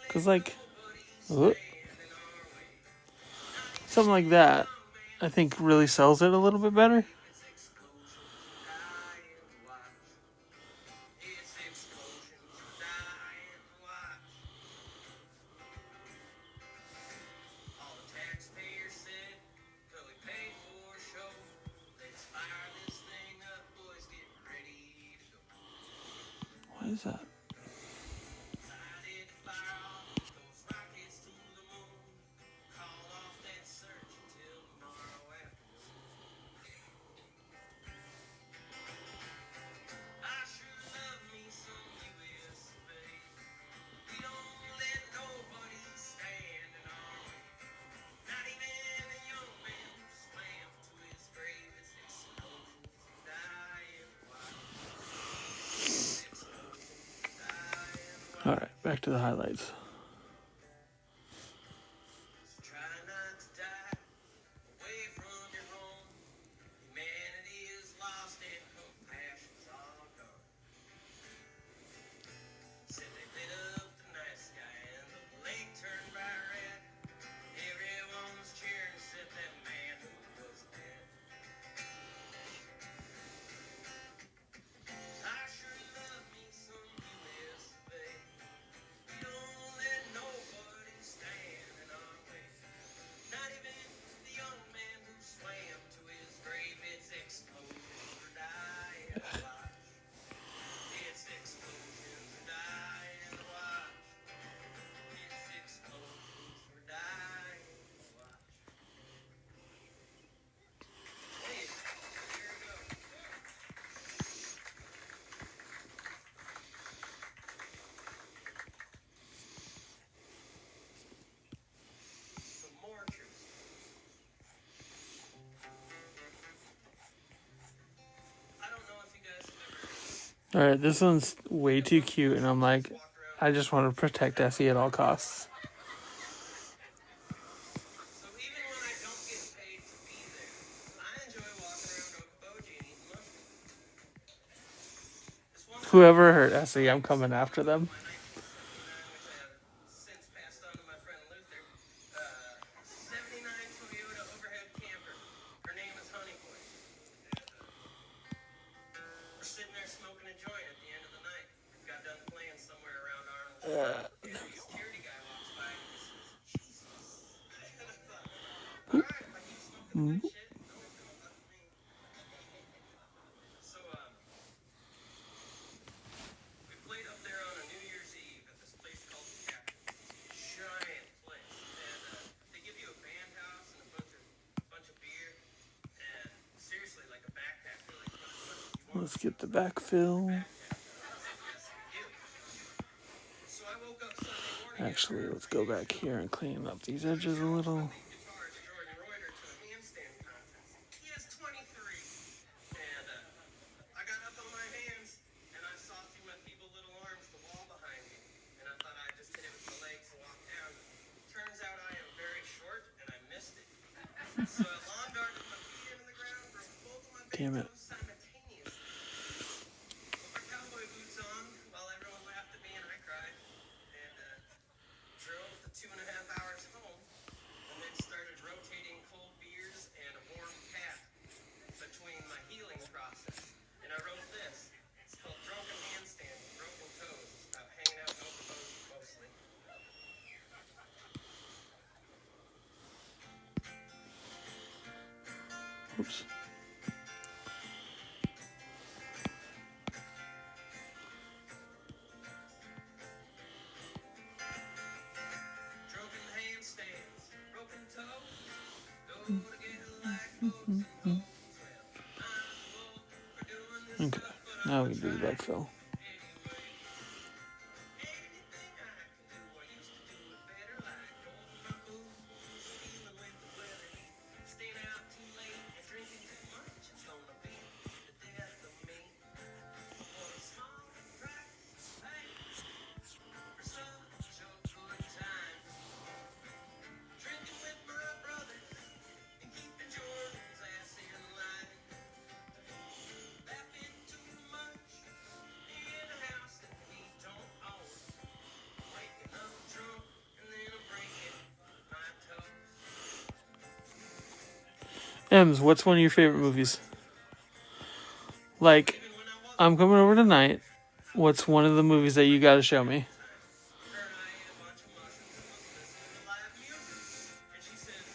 Because, like, something like that, I think really sells it a little bit better. What is that? All right, back to the highlights. All right, this one's way too cute, and I'm like, I just want to protect Essie at all costs. Whoever hurt Essie, I'm coming after them. Let's get the backfill. Actually, let's go back here and clean up these edges a little. Damn it. Oops. Drunken handstands, broken toes, go together like boats and hoes. Well, I'm too old for doing this Okay. stuff, but Now I'ma we can do the try back fill. anyway. Anything I can do, I used to do it better, like holding my booze, dealing with the weather, staying out too late and drinking too much. It's gonna be the death of me. What a small price to pay for such a good time. Drinking with my brothers and keeping Jordan's ass in line. Laughing too much in a house that we don't own. Waking up drunk and then I'm breaking my toes. Ems, what's one of your favorite movies? Like, Even when I wasn't I'm coming over tonight. What's one of the movies that you gotta show me? time, her and I ate a bunch of mushrooms and was listening to live music. And she says,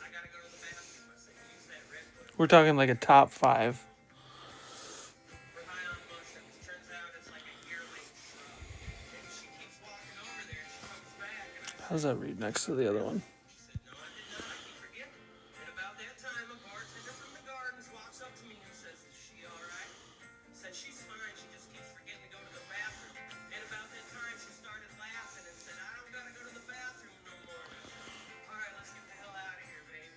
I gotta go to the bathroom. I said, use that red button. We're talking like a top 5. We're high on mushrooms. Turns out it's like a yearling shrub. And she keeps walking over there and she comes back and I How does that read next to the other one? She said, no, I did not. I keep forgetting. And about that time, a bartender from the gardens walks up to me and says, is she all right? Said, she's fine. She just keeps forgetting to go to the bathroom. And about that time, she started laughing and said, I don't got to go to the bathroom no more. And I said, all right, let's get the hell out of here, baby.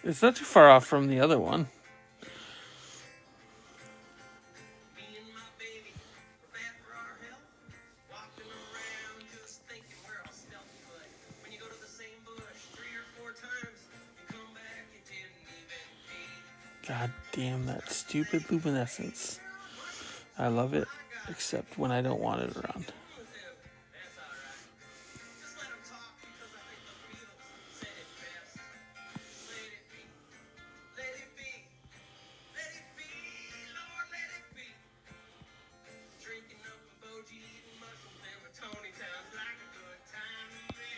It's not too far off from the other one. Me and my baby were bad for our health. Walking around just thinking we're all stealthy. But when you go to the same bush 3 or 4 times, you come back, you didn't even pee. God damn that stupid luminescence. I love it, except when I don't want it around. With him, that's all right. Just let him talk because I think the Beatles said it best. Just let it be. Let it be. Let it be. Lord, let it be. Drinking up in Boji, eating mushrooms there with Tony sounds like a good time to me.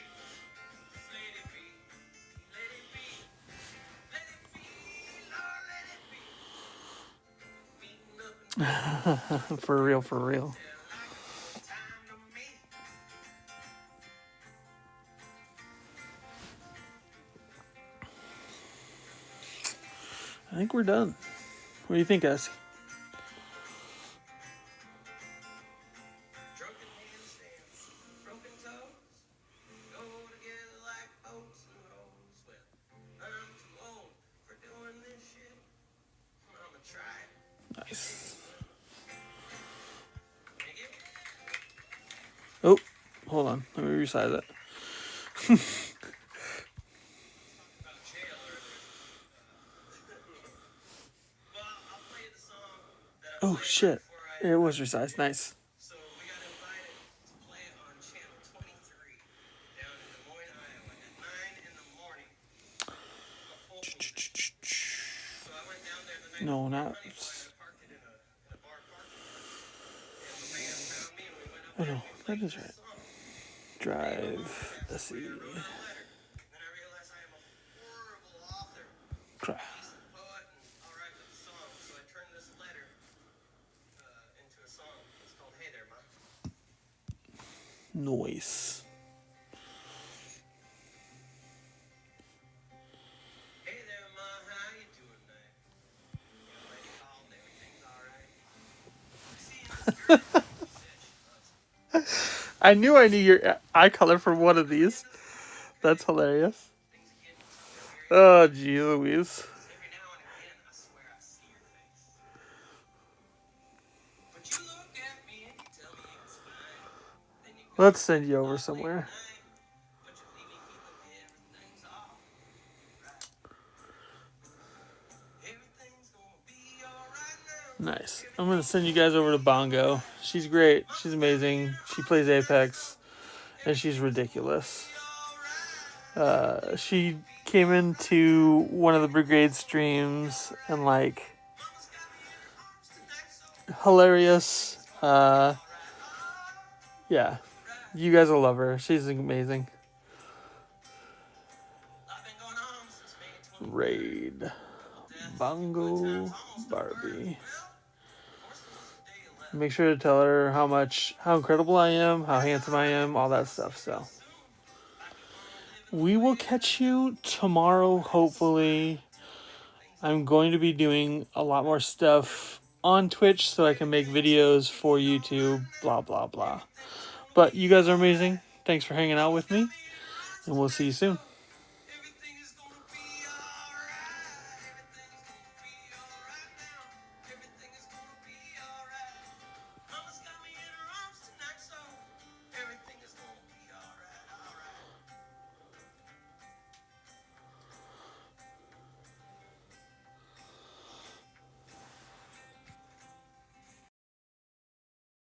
Just let it be. Let it be. Let it be. Lord, let it be. Meeting up in For real, for real. there like a good time to me. I think we're done. What do you think, Essie? Drunken handstands, broken toes, go together like boats and hoes. Well, I'm too old for doing this shit. I'ma try it. Nice. Dig it? Oh, hold on. Let me resize that. About jail earlier. Well, I'll play the song that I Oh, played shit. before It was resized. Nice. So we got invited to play it on channel 23 down in Des Moines, Iowa at 9 in the morning. A full movie. So I went down there the night No, before not. Honey Boy and I parked it in a bar parking lot. And the band found me and we went up Oh, there no. and we That played is this right. song. Drive. Let's see. I wrote out a letter. Then I realized I am a horrible author, Try. decent poet, and all right with the song. So I turned this letter into a song. It's called Hey There, Ma. Noise. Hey there, Ma, how you doing tonight? Young lady called and everything's all right. I'm seeing this girl. She said she loves me. I knew I knew your eye color from one of these. That's hilarious. Things are getting too serious. Oh, gee Louise. Every now and again, I swear I see your face. But you look at me and you tell me it's fine. Then you go Let's send you over late at somewhere. night. But you leave me feeling everything's all right. Everything's gonna be alright now. Nice. I'm going to send you guys over to Bongo. She's great. She's amazing. She plays Apex. And she's ridiculous. She came into one of the brigade streams and like hilarious. Yeah, you guys will love her. She's amazing. I've been going on since May raid. Bongo Barbie. Make sure to tell her how incredible I am, how handsome I am, all that stuff. So we will catch you tomorrow, hopefully. I'm going to be doing a lot more stuff on Twitch so I can make videos for YouTube, blah, blah, blah. But you guys are amazing. Thanks for hanging out with me, and we'll see you soon.